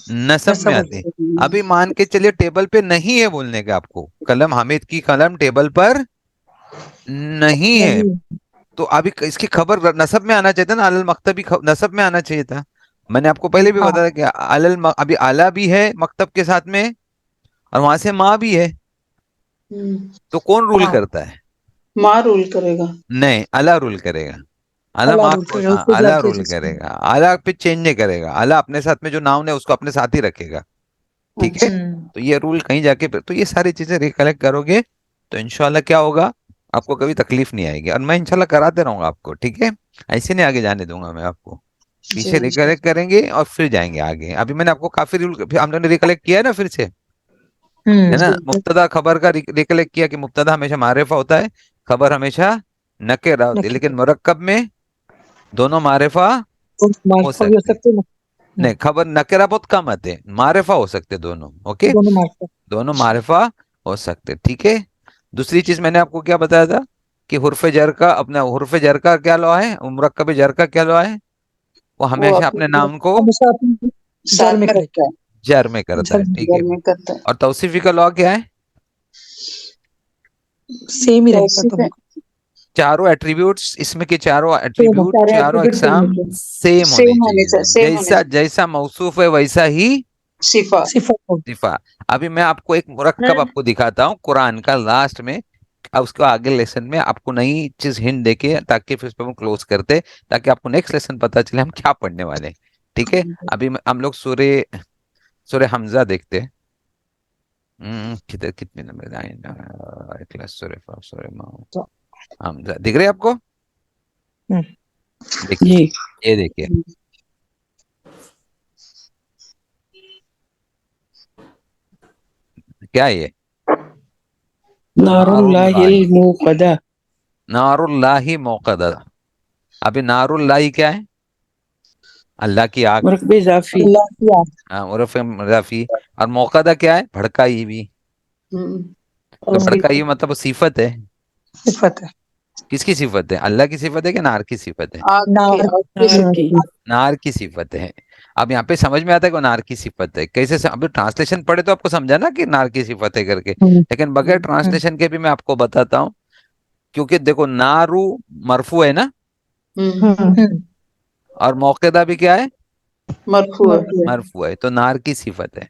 نصب میں نصب آتی ہے. ابھی مان کے چلیے ٹیبل پہ نہیں ہے بولنے کا، آپ کو قلم حامد کی قلم ٹیبل پر نہیں ہے، نہیں. تو ابھی اس کی خبر نصب میں آنا چاہیے تھا نا، علی المکتبی نصب میں آنا چاہیے تھا. میں نے آپ کو پہلے بھی ہاں. بتایا کہ ابھی اعلیٰ بھی ہے مکتب کے ساتھ میں، اور وہاں سے ماں بھی ہے، تو کون رول ہاں. کرتا ہے؟ ماں رول کرے گا. نہیں، اعلیٰ رول کرے گا. اللہ رول کرے گا، اس کو اعلیٰ جا کے رول کرے گا. اعلیٰ پہ چینج نہیں کرے گا. اعلیٰ اپنے ساتھ میں جو ناؤن ہے اس کو اپنے ساتھ ہی رکھے گا. ٹھیک ہے، تو یہ رول کہیں جا کے تو یہ ساری چیزیں ریکلیکٹ کرو گے تو انشاءاللہ کیا ہوگا، آپ کو کبھی تکلیف نہیں آئے گی. اور میں انشاءاللہ کراتے رہوں گا آپ کو. ٹھیک ہے، ایسے نہیں آگے جانے دوں گا میں آپ کو. پیچھے ریکلیکٹ کریں گے اور پھر جائیں گے آگے. ابھی میں نے آپ کو کافی رول ہم نے ریکلیکٹ کیا ہے نا، پھر سے ہے نا. مبتدا خبر کا ریکلیکٹ کیا کہ مبتدا ہمیشہ معرفہ ہوتا ہے، خبر ہمیشہ نکرہ ہوتی ہے، لیکن مرکب میں دونوں معرفہ ہو معرفہ بھی ہو سکتے. سکتے ہیں. نہیں، خبر نکرہ بہت کم آتے ہیں، معرفہ ہو سکتے دونوں. اوکے، دونوں معرفہ. دونوں معرفہ ہو سکتے. ٹھیک ہے، دوسری چیز میں نے آپ کو کیا بتایا تھا کہ حرف جر کا اپنا حرف جر کا کیا لا ہے، مرکب جر کا کیا لا ہے؟ وہ ہمیشہ اپنے نام کو ہمیشہ اپنے گھر ساتھ میں میں کرے رکھتا ہے. جر میں کرتا ہے. ٹھیک ہے، گھر میں کرتا ہے. اور توصیفی کا لا کیا ہے؟ سیم ہی رہے گا دونوں کا. چاروں ایٹریبیوٹس، اسم کے چاروں سیم ہے. ایٹریبیوٹ، سارے چاروں ایٹریبیوٹ اقسام سیم ہونے سیم ہونے چاہیے. سیم ہونے جیسا موصوف ہے ویسا ہی صفا. صفت ہو. صفہ. ابھی میں آپ کو ایک مرکب آپ کو دکھاتا ہوں قرآن کا لاسٹ میں، اب اس کو آگے لیسن میں آپ کو نئی چیز ہنٹ دے کے تاکہ پھر اس پہ ہم کلوز کرتے، تاکہ آپ کو نیکسٹ لیسن پتا چلے ہم کیا پڑھنے والے ہیں. ٹھیک ہے، ابھی ہم لوگ سورہ حمزہ دیکھتے. کتنے نمبر سورہ حمزہ دکھ رہے آپ کو؟ دیکھیے، جی یہ دیکھیے، کیا ہے یہ؟ نار اللہ الموقدہ نار اللہ موقدہ. ابھی نار اللہ کیا ہے؟ اللہ کی آگ. مرکب اضافی اللہ کی آگ. عرف مضافی. اور موقدہ کیا ہے؟ بھڑکائی ہوئی. تو بھڑکائی ہوئی مطلب وہ صفت ہے. صفت ہے. کس کی صفت ہے؟ اللہ کی صفت ہے کہ نار کی صفت ہے؟ آگ نار کی. نار کی صفت ہے. اب یہاں پہ سمجھ میں آتا ہے کہ نار کی صفت ہے. کیسے ابھی ٹرانسلیشن پڑھے تو آپ کو سمجھا نا کہ نار کی صفت ہے کر کے. لیکن بغیر ٹرانسلیشن کے بھی میں آپ کو بتاتا ہوں. کیونکہ دیکھو نارو مرفوع ہے نا، اور موقدہ بھی کیا ہے؟ مرفوع ہے. مرفوع ہے. تو نار کی صفت ہے.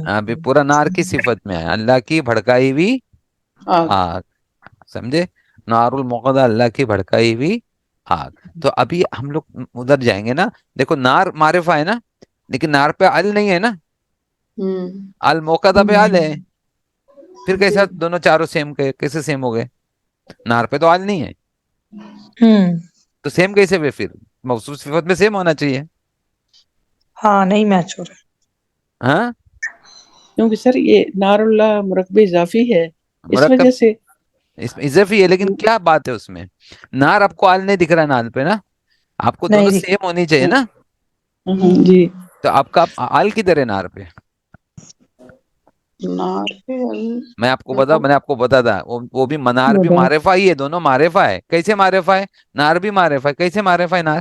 ابھی پورا نار کی صفت میں ہے، اللہ کی بھڑکائی ہوئی آگ. آگ. سمجھے؟ نار الموقدہ، اللہ کی بھڑکائی ہوئی آگ. تو ابھی ہم لوگ ادھر جائیں گے نا. دیکھو نار معرفہ ہے نا، لیکن نار پہ ال نہیں ہے نا. الموقدہ پہ ال ہے. پھر کیسا دونوں چاروں سیم کیسے سیم ہو گئے؟ نار پہ تو ال نہیں ہے تو سیم کیسے ہوئے؟ پھر موصوف صفت میں سیم ہونا چاہیے. ہاں نہیں میچ ہو رہا. ہاں کیونکہ سر یہ نار اللہ مرکب اضافی ہے، اس مرکب وجہ سے اس میں اضافی ہے. لیکن کیا بات ہے اس میں؟ نار آپ کو آل نہیں دکھ رہا نال پہ نا، آپ کو نہیں دونوں دکھ. سیم ہونی چاہیے نا. جی تو آپ کا آل کدھر ہے نار پہ؟ نار پہ میں آپ کو بتا، میں نے آپ کو بتا تھا وہ بھی منار بھی معرفہ ہی ہے. دونوں معرفہ ہے. کیسے معرفہ ہے؟ نار بھی معرفہ ہے. کیسے معرفہ ہے نار؟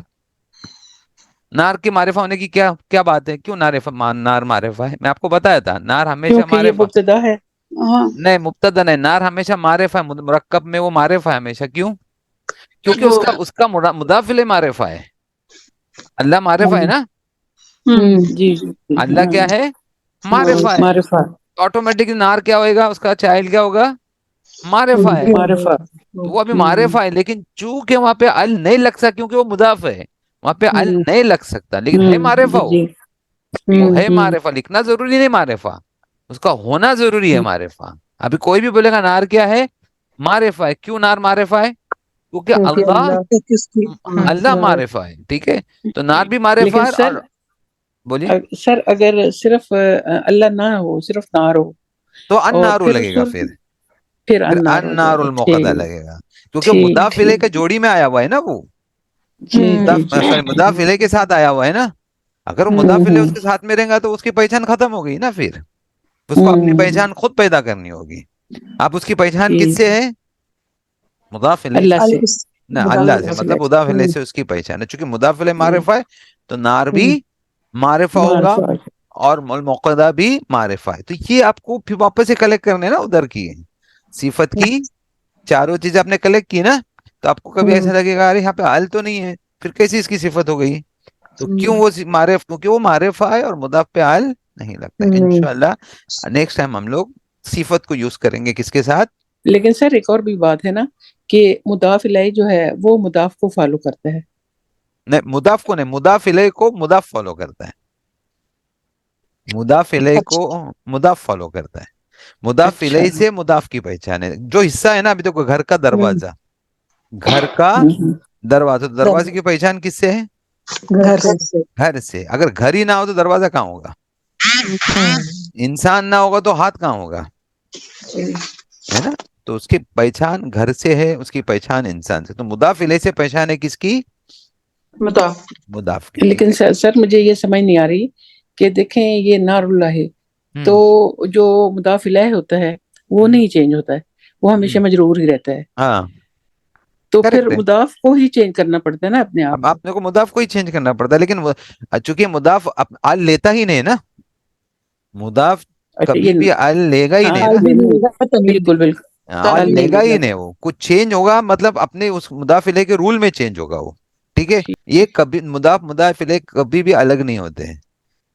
نار کی معرفہ ہونے کی کیا بات ہے؟ کیوں نار معرفہ ہے؟ میں آپ کو بتایا تھا نار ہمیشہ کیونکہ یہ معرفہ مبتدا ہے. نہیں، مبتدا نہیں. نار ہمیشہ معرفہ ہے. مرکب میں وہ معرفہ ہے ہمیشہ. کیوں؟ کیونکہ اس کا مضاف الیہ معرفہ ہے. اللہ معرفہ ہے نا، جی اللہ کیا ہے؟ معرفہ ہے. معرفہ آٹومیٹکلی نار کیا ہوئے گا؟ اس کا چائلڈ کیا ہوگا؟ معرفہ ہے. معرفہ. تو وہ ابھی معرفہ ہے، لیکن چونکہ وہاں پہ ال نہیں لگ سکتا کیونکہ وہ مضاف ہے، وہاں پہ ال نہیں لگ سکتا. لیکن ہے معرفہ. وہ ہے معرفہ. لکھنا ضروری نہیں معرفہ، اس کا ہونا ضروری ہے معرفہ. ابھی کوئی بھی بولے گا نار کیا ہے؟ معرفہ ہے. کیوں نار معرفہ ہے؟ کیونکہ اللہ معرفہ ہے. ٹھیک ہے، تو نار بھی معرفہ لیکن ہے. سر اور بولیے. سر اگر صرف اللہ نہ ہو، صرف نار ہو تو اور النار پھر لگے گا. پھر انار ہو النار جائے گا. الموقدہ لگے گا، کیونکہ ٹھیک مضاف الیہ کے جوڑی میں آیا ہوا ہے نا. وہ مضاف الیہ کے ساتھ آیا ہوا ہے نا. اگر وہ مضاف الیہ اس کے ساتھ میں رہیں گا تو اس کی پہچان ختم ہو گئی نا. پھر اس کو اپنی پہچان خود پیدا کرنی ہوگی. آپ اس کی پہچان کس سے ہے؟ مضاف الیہ اللہ سے. سے. نہ، اللہ سے. مطلب مضاف الیہ سے اس کی پہچان ہے. چونکہ مضاف الیہ معرفہ ہے تو نار بھی معرفہ ہوگا اور الموقدہ بھی معرفہ ہے. تو یہ آپ کو پھر واپس سے کلیکٹ کرنے نا ادھر کی صفت کی چاروں چیزیں آپ نے کلیکٹ کی نا. تو آپ کو کبھی ایسا لگے گا ارے یہاں پہ ال تو نہیں ہے، پھر کیسی اس کی صفت ہو گئی؟ تو کیوں وہ کیونکہ وہ معرفہ ہے اور مضاف پہ ال نہیں لگتا. انشاءاللہ نیکسٹ ٹائم ہم لوگ صفت کو یوز کریں گے کس کے ساتھ. لیکن سر ایک اور بھی بات ہے نا کہ مضاف الیہ جو ہے وہ مضاف کو فالو کرتا ہے. نہیں، مضاف کو نہیں، مضاف الیہ کو مضاف فالو کرتا ہے. مضاف الیہ کو مضاف فالو کرتا ہے. مضاف الیہ سے مضاف کی پہچان ہے. جو حصہ ہے نا ابھی دیکھو گھر کا دروازہ، گھر کا دروازہ، تو دروازے کی پہچان کس سے ہے؟ گھر سے. اگر گھر ہی نہ ہو تو دروازہ کہاں ہوگا؟ انسان نہ ہوگا تو ہاتھ کہاں ہوگا؟ ہے نا. تو اس کی پہچان گھر سے ہے، اس کی پہچان انسان سے. تو مضاف الیہ سے پہچان ہے کس کی؟ مضاف کی. لیکن سر مجھے یہ سمجھ نہیں آ رہی کہ دیکھیں یہ نار اللہ ہے تو جو مضاف الیہ ہوتا ہے وہ نہیں چینج ہوتا ہے، وہ ہمیشہ مجرور ہی رہتا ہے. ہاں تو پھر مضاف کو ہی چینج کرنا پڑتا ہے نا اپنے آپ. اب آپ کو مضاف کو ہی چینج کرنا پڑتا ہے. لیکن چونکہ مضاف ال لیتا ہی نہیں نا، مضاف کبھی بھی ال لے گا ہی نہیں نا. بالکل بالکل ال لے گا ہی نہیں. وہ کچھ چینج ہوگا مطلب اپنے اس مضاف الیہ کے رول میں چینج ہوگا وہ. ٹھیک ہے، یہ کبھی مضاف الیہ کبھی بھی الگ نہیں ہوتے ہیں.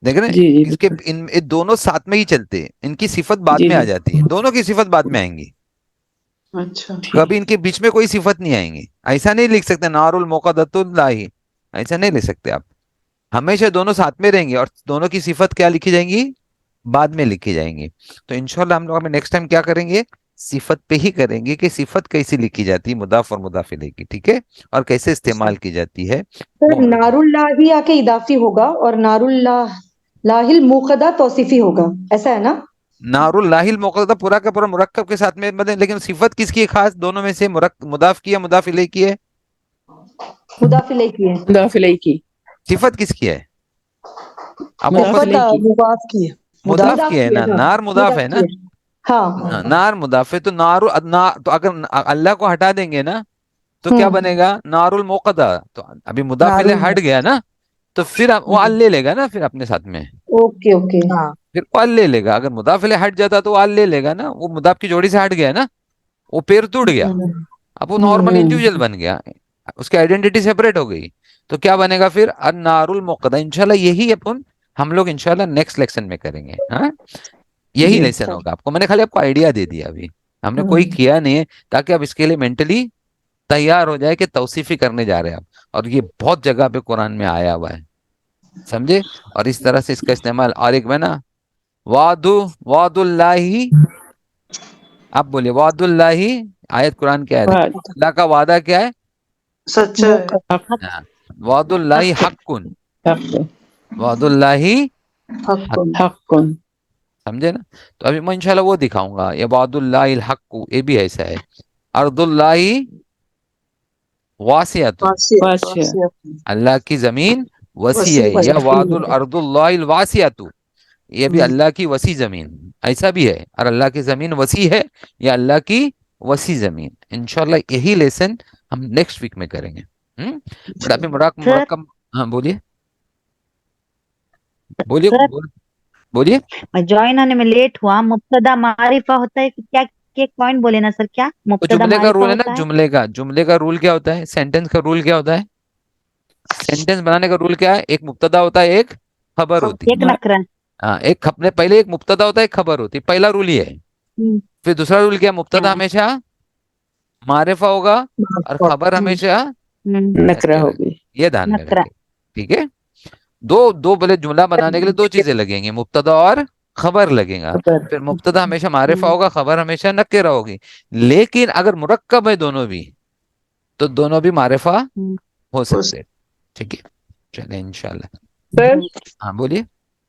دیکھ رہے ہیں اس کے ان دونوں ساتھ میں ہی چلتے ہیں. ان کی صفت بعد میں آ جاتی ہے. دونوں کی صفت بعد میں آئیں گی. اچھا، کبھی ان کے بیچ میں کوئی صفت نہیں آئیں گی. ایسا نہیں لکھ سکتے نار الموقدۃ اللہ، ایسا نہیں لکھ سکتے آپ. ہمیشہ دونوں ساتھ میں رہیں گے اور دونوں کی صفت کیا لکھی جائیں گی؟ بعد میں لکھی جائیں گی. تو انشاءاللہ ہم لوگ نیکسٹ ٹائم کیا کریں گے؟ صفت پہ ہی کریں گے کہ صفت کیسی لکھی جاتی ہے مضاف اور مضاف الیہ کی. ٹھیک ہے، اور کیسے استعمال کی جاتی ہے. نار اللہ ہی آ کے اضافی ہوگا اور نار اللہ لاہل موقدہ توصیفی ہوگا، ایسا ہے نا؟ نار اللہ الموقدہ پورا کا پورا مرکب کے ساتھ میں بدل، لیکن صفت کس کی ہے خاص؟ دونوں میں سے مضاف کی ہے مضاف الیہ کی ہے؟ مضاف الیہ کی ہے. مضاف الیہ کی. صفت کس کی ہے؟ آپ کو مضاف پتہ؟ الیہ کی. مضاف کی ہے. مضاف کی ہے نا، نار مضاف ہے نا، ہاں نار مضاف ہے. تو تو اگر اللہ کو ہٹا دیں گے نا تو کیا بنے گا؟ نار الموقدہ. تو ابھی مضاف نار الیہ ہٹ الموقدہ. گیا نا، تو پھر وہ ال لے لے گا نا پھر اپنے ساتھ میں، اوکے اوکے. ہاں پھر وہ ال لے لے گا. اگر مضاف الیہ ہٹ جاتا تو وہ ال لے لے گا نا، وہ مضاف کی جوڑی سے ہٹ گیا نا، وہ پیر ٹوٹ گیا، اب وہ نارمل انڈیویجل بن گیا، اس کی آئیڈینٹی سیپریٹ ہو گئی. تو کیا بنے گا پھر؟ النار الموقدہ. انشاءاللہ یہی ہم لوگ انشاءاللہ نیکسٹ لیکشن میں کریں گے. ہاں یہی لیسن ہوگا. آپ کو میں نے خالی آپ کو آئیڈیا دے دیا، ابھی ہم نے کوئی کیا نہیں ہے، تاکہ آپ اس کے لیے مینٹلی تیار ہو جائے کہ توصیفی کرنے جا رہے ہیں آپ. اور یہ بہت جگہ پہ قرآن میں آیا ہوا ہے، سمجھے؟ اور اس طرح سے اس کا استعمال. اور ایک میں نا وعد اللہ، آپ بولیے وعد اللہ. آیت قرآن کی آیت ہے، اللہ کا وعدہ کیا ہے؟ سچا ہے. ہاں، وعد اللہ حق، حق وعد اللہ حق. حق. سمجھے نا؟ تو ابھی میں انشاءاللہ وہ دکھاؤں گا، یہ وعد اللہ الحق، یہ بھی ایسا ہے. ارض اللہ واسعۃ، واسع. اللہ کی زمین وسیع ہے. یا وعد الارض اللہ الواسعۃ، یہ بھی اللہ کی وسیع زمین، ایسا بھی ہے. اور اللہ کی زمین وسیع ہے یا اللہ کی وسیع زمین. انشاءاللہ یہی لیسن ہم نیکسٹ ویک میں کریں گے. بٹ ابھی مرکب. ہاں بولیے بولیے سر بولیے. جوائن ہونے میں لیٹ ہوا. مبتدا معرفہ ہوتا ہے کیا؟ ایک پوائنٹ بولے نا سر، کیا تو مبتدا جملے کا معرفہ رول ہے نا، ہوتا ہے؟ جملے کا رول کیا ہوتا ہے؟ سینٹینس کا رول کیا ہوتا ہے؟ سینٹینس بنانے کا رول کیا ہے؟ ایک مبتدا ہوتا ہے، ایک خبر ہوتی ایک ہے. نکرہ. ہاں پہلے ایک مبتدا ہوتا ہے، ایک خبر ہوتی ہے. پہلا رول یہ ہے. ہم، پھر دوسرا رول کیا؟ مبتدا ہمیشہ معرفہ ہوگا اور خبر ہمیشہ ہم، نکرہ ہو گئی. یہ دھیان میں نکرہ. رکھیں. ٹھیک ہے، دو بولے جملہ بنانے کے لیے دو چیزیں لگیں گی، مبتدا اور خبر لگیں گا. خبر. پھر مبتدا ہمیشہ معرفہ ہوگا، خبر ہمیشہ نکرہ ہوگی. لیکن اگر مرکب ہے دونوں بھی تو دونوں بھی معرفہ ہم. ہو سکتے. ٹھیک ہے، چلیں انشاءاللہ. سر ہاں بولیے.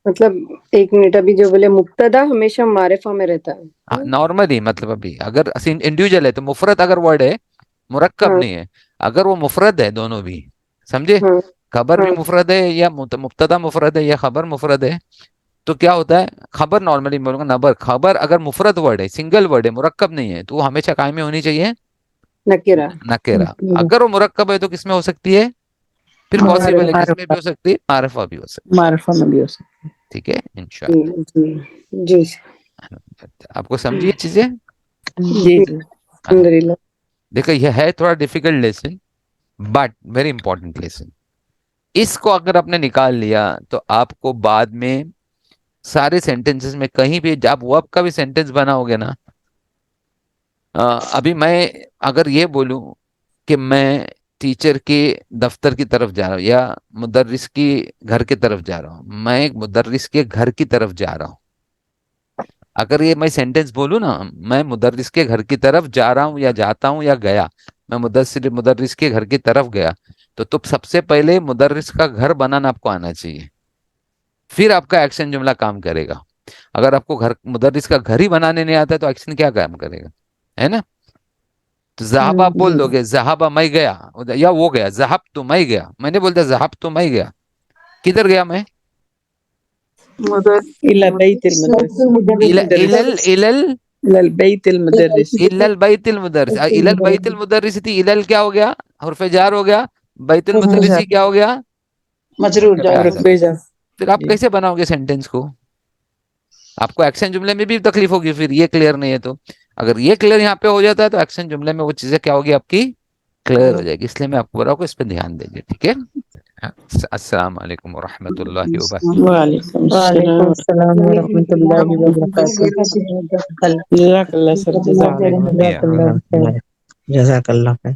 مطلب ایک منٹ، ابھی جو بولے مبتدا ہمیشہ معرفہ میں رہتا ہے. نارملی مطلب ابھی اگر انڈیویجل ہے تو مفرد اگر ورڈ ہے، مرکب ہاں نہیں ہے. اگر وہ مفرد ہے دونوں بھی، سمجھے؟ ہاں خبر بھی ہاں مفرد ہے یا مبتدا مفرد ہے یا خبر مفرد ہے، تو کیا ہوتا ہے؟ خبر نارملی بولوں گا خبر اگر مفرد ورڈ ہے، سنگل ورڈ ہے، مرکب نہیں ہے، تو وہ ہمیشہ قائم میں ہونی چاہیے نکرہ. نکرہ. اگر وہ مرکب ہے تو کس میں ہو سکتی ہے؟ پھر پاسبل ہے کس میں معرفہ. بھی ہو سکتی ہے؟ معرفہ بھی ہو سکتی معرفہ میں بھی ہو سکتا. ہے. ٹھیک ہے انشاءاللہ. جی آپ کو سمجھیے چیزیں. جی جی. الحمدللہ. دیکھیں یہ ہے تھوڑا difficult lesson but very important lesson. اس کو اگر آپ نے نکال لیا تو آپ کو بعد میں سارے سینٹینسز میں کہیں بھی جب ورب کا بھی سینٹینس بناؤ گے نا، ابھی میں اگر یہ بولوں کہ میں ٹیچر کے دفتر کی طرف جا رہا ہوں یا مدرس کی گھر کی طرف جا رہا ہوں، میں ایک مدرس کے گھر کی طرف جا رہا ہوں، اگر یہ میں سینٹینس بولوں نا، میں مدرس کے گھر کی طرف جا رہا ہوں یا جاتا ہوں یا گیا، میں مدرس کے گھر کی طرف گیا، تو سب سے پہلے مدرس کا گھر بنانا آپ کو آنا چاہیے، پھر آپ کا ایکشن جملہ کام کرے گا. اگر آپ کو مدرس کا گھر ہی بنانے نہیں آتا ہے تو ایکشن کیا کام کرے گا؟ ہے نا؟ تو ذہب آپ بول دو گے، ذہب میں گیا، یا وہ گیا، ذہب تو میں گیا. میں نے بولتا ذہب تو میں گیا، کدھر گیا میں؟ الى بیت المدرس. الى البیت المدرس. البیت المدرس. البیت المدرس تھی، کیا ہو گیا؟ حرف جار ہو گیا. بیت المدرسی کیا ہو گیا؟ مجرور جار. پھر آپ کیسے بناؤ گے سینٹینس کو؟ آپ کو ایکشن جملے میں بھی تکلیف ہوگی پھر یہ کلیئر نہیں ہے تو. اگر یہ کلیئر یہاں پہ ہو جاتا ہے تو ایکشن جملے میں وہ چیزیں کیا ہوگی آپ کی؟ کلیئر ہو جائے گی. اس لیے میں آپ کو بول رہا ہوں کہ اس پہ دھیان دیجیے. ٹھیک ہے، السلام علیکم ورحمۃ اللہ وبرکاتہ. وعلیکم وعلیکم السلام. السلام ورحمۃ اللہ وبرکاتہ. جزاک اللہ سر، جزاک اللہ. جزاک اللہ خیر.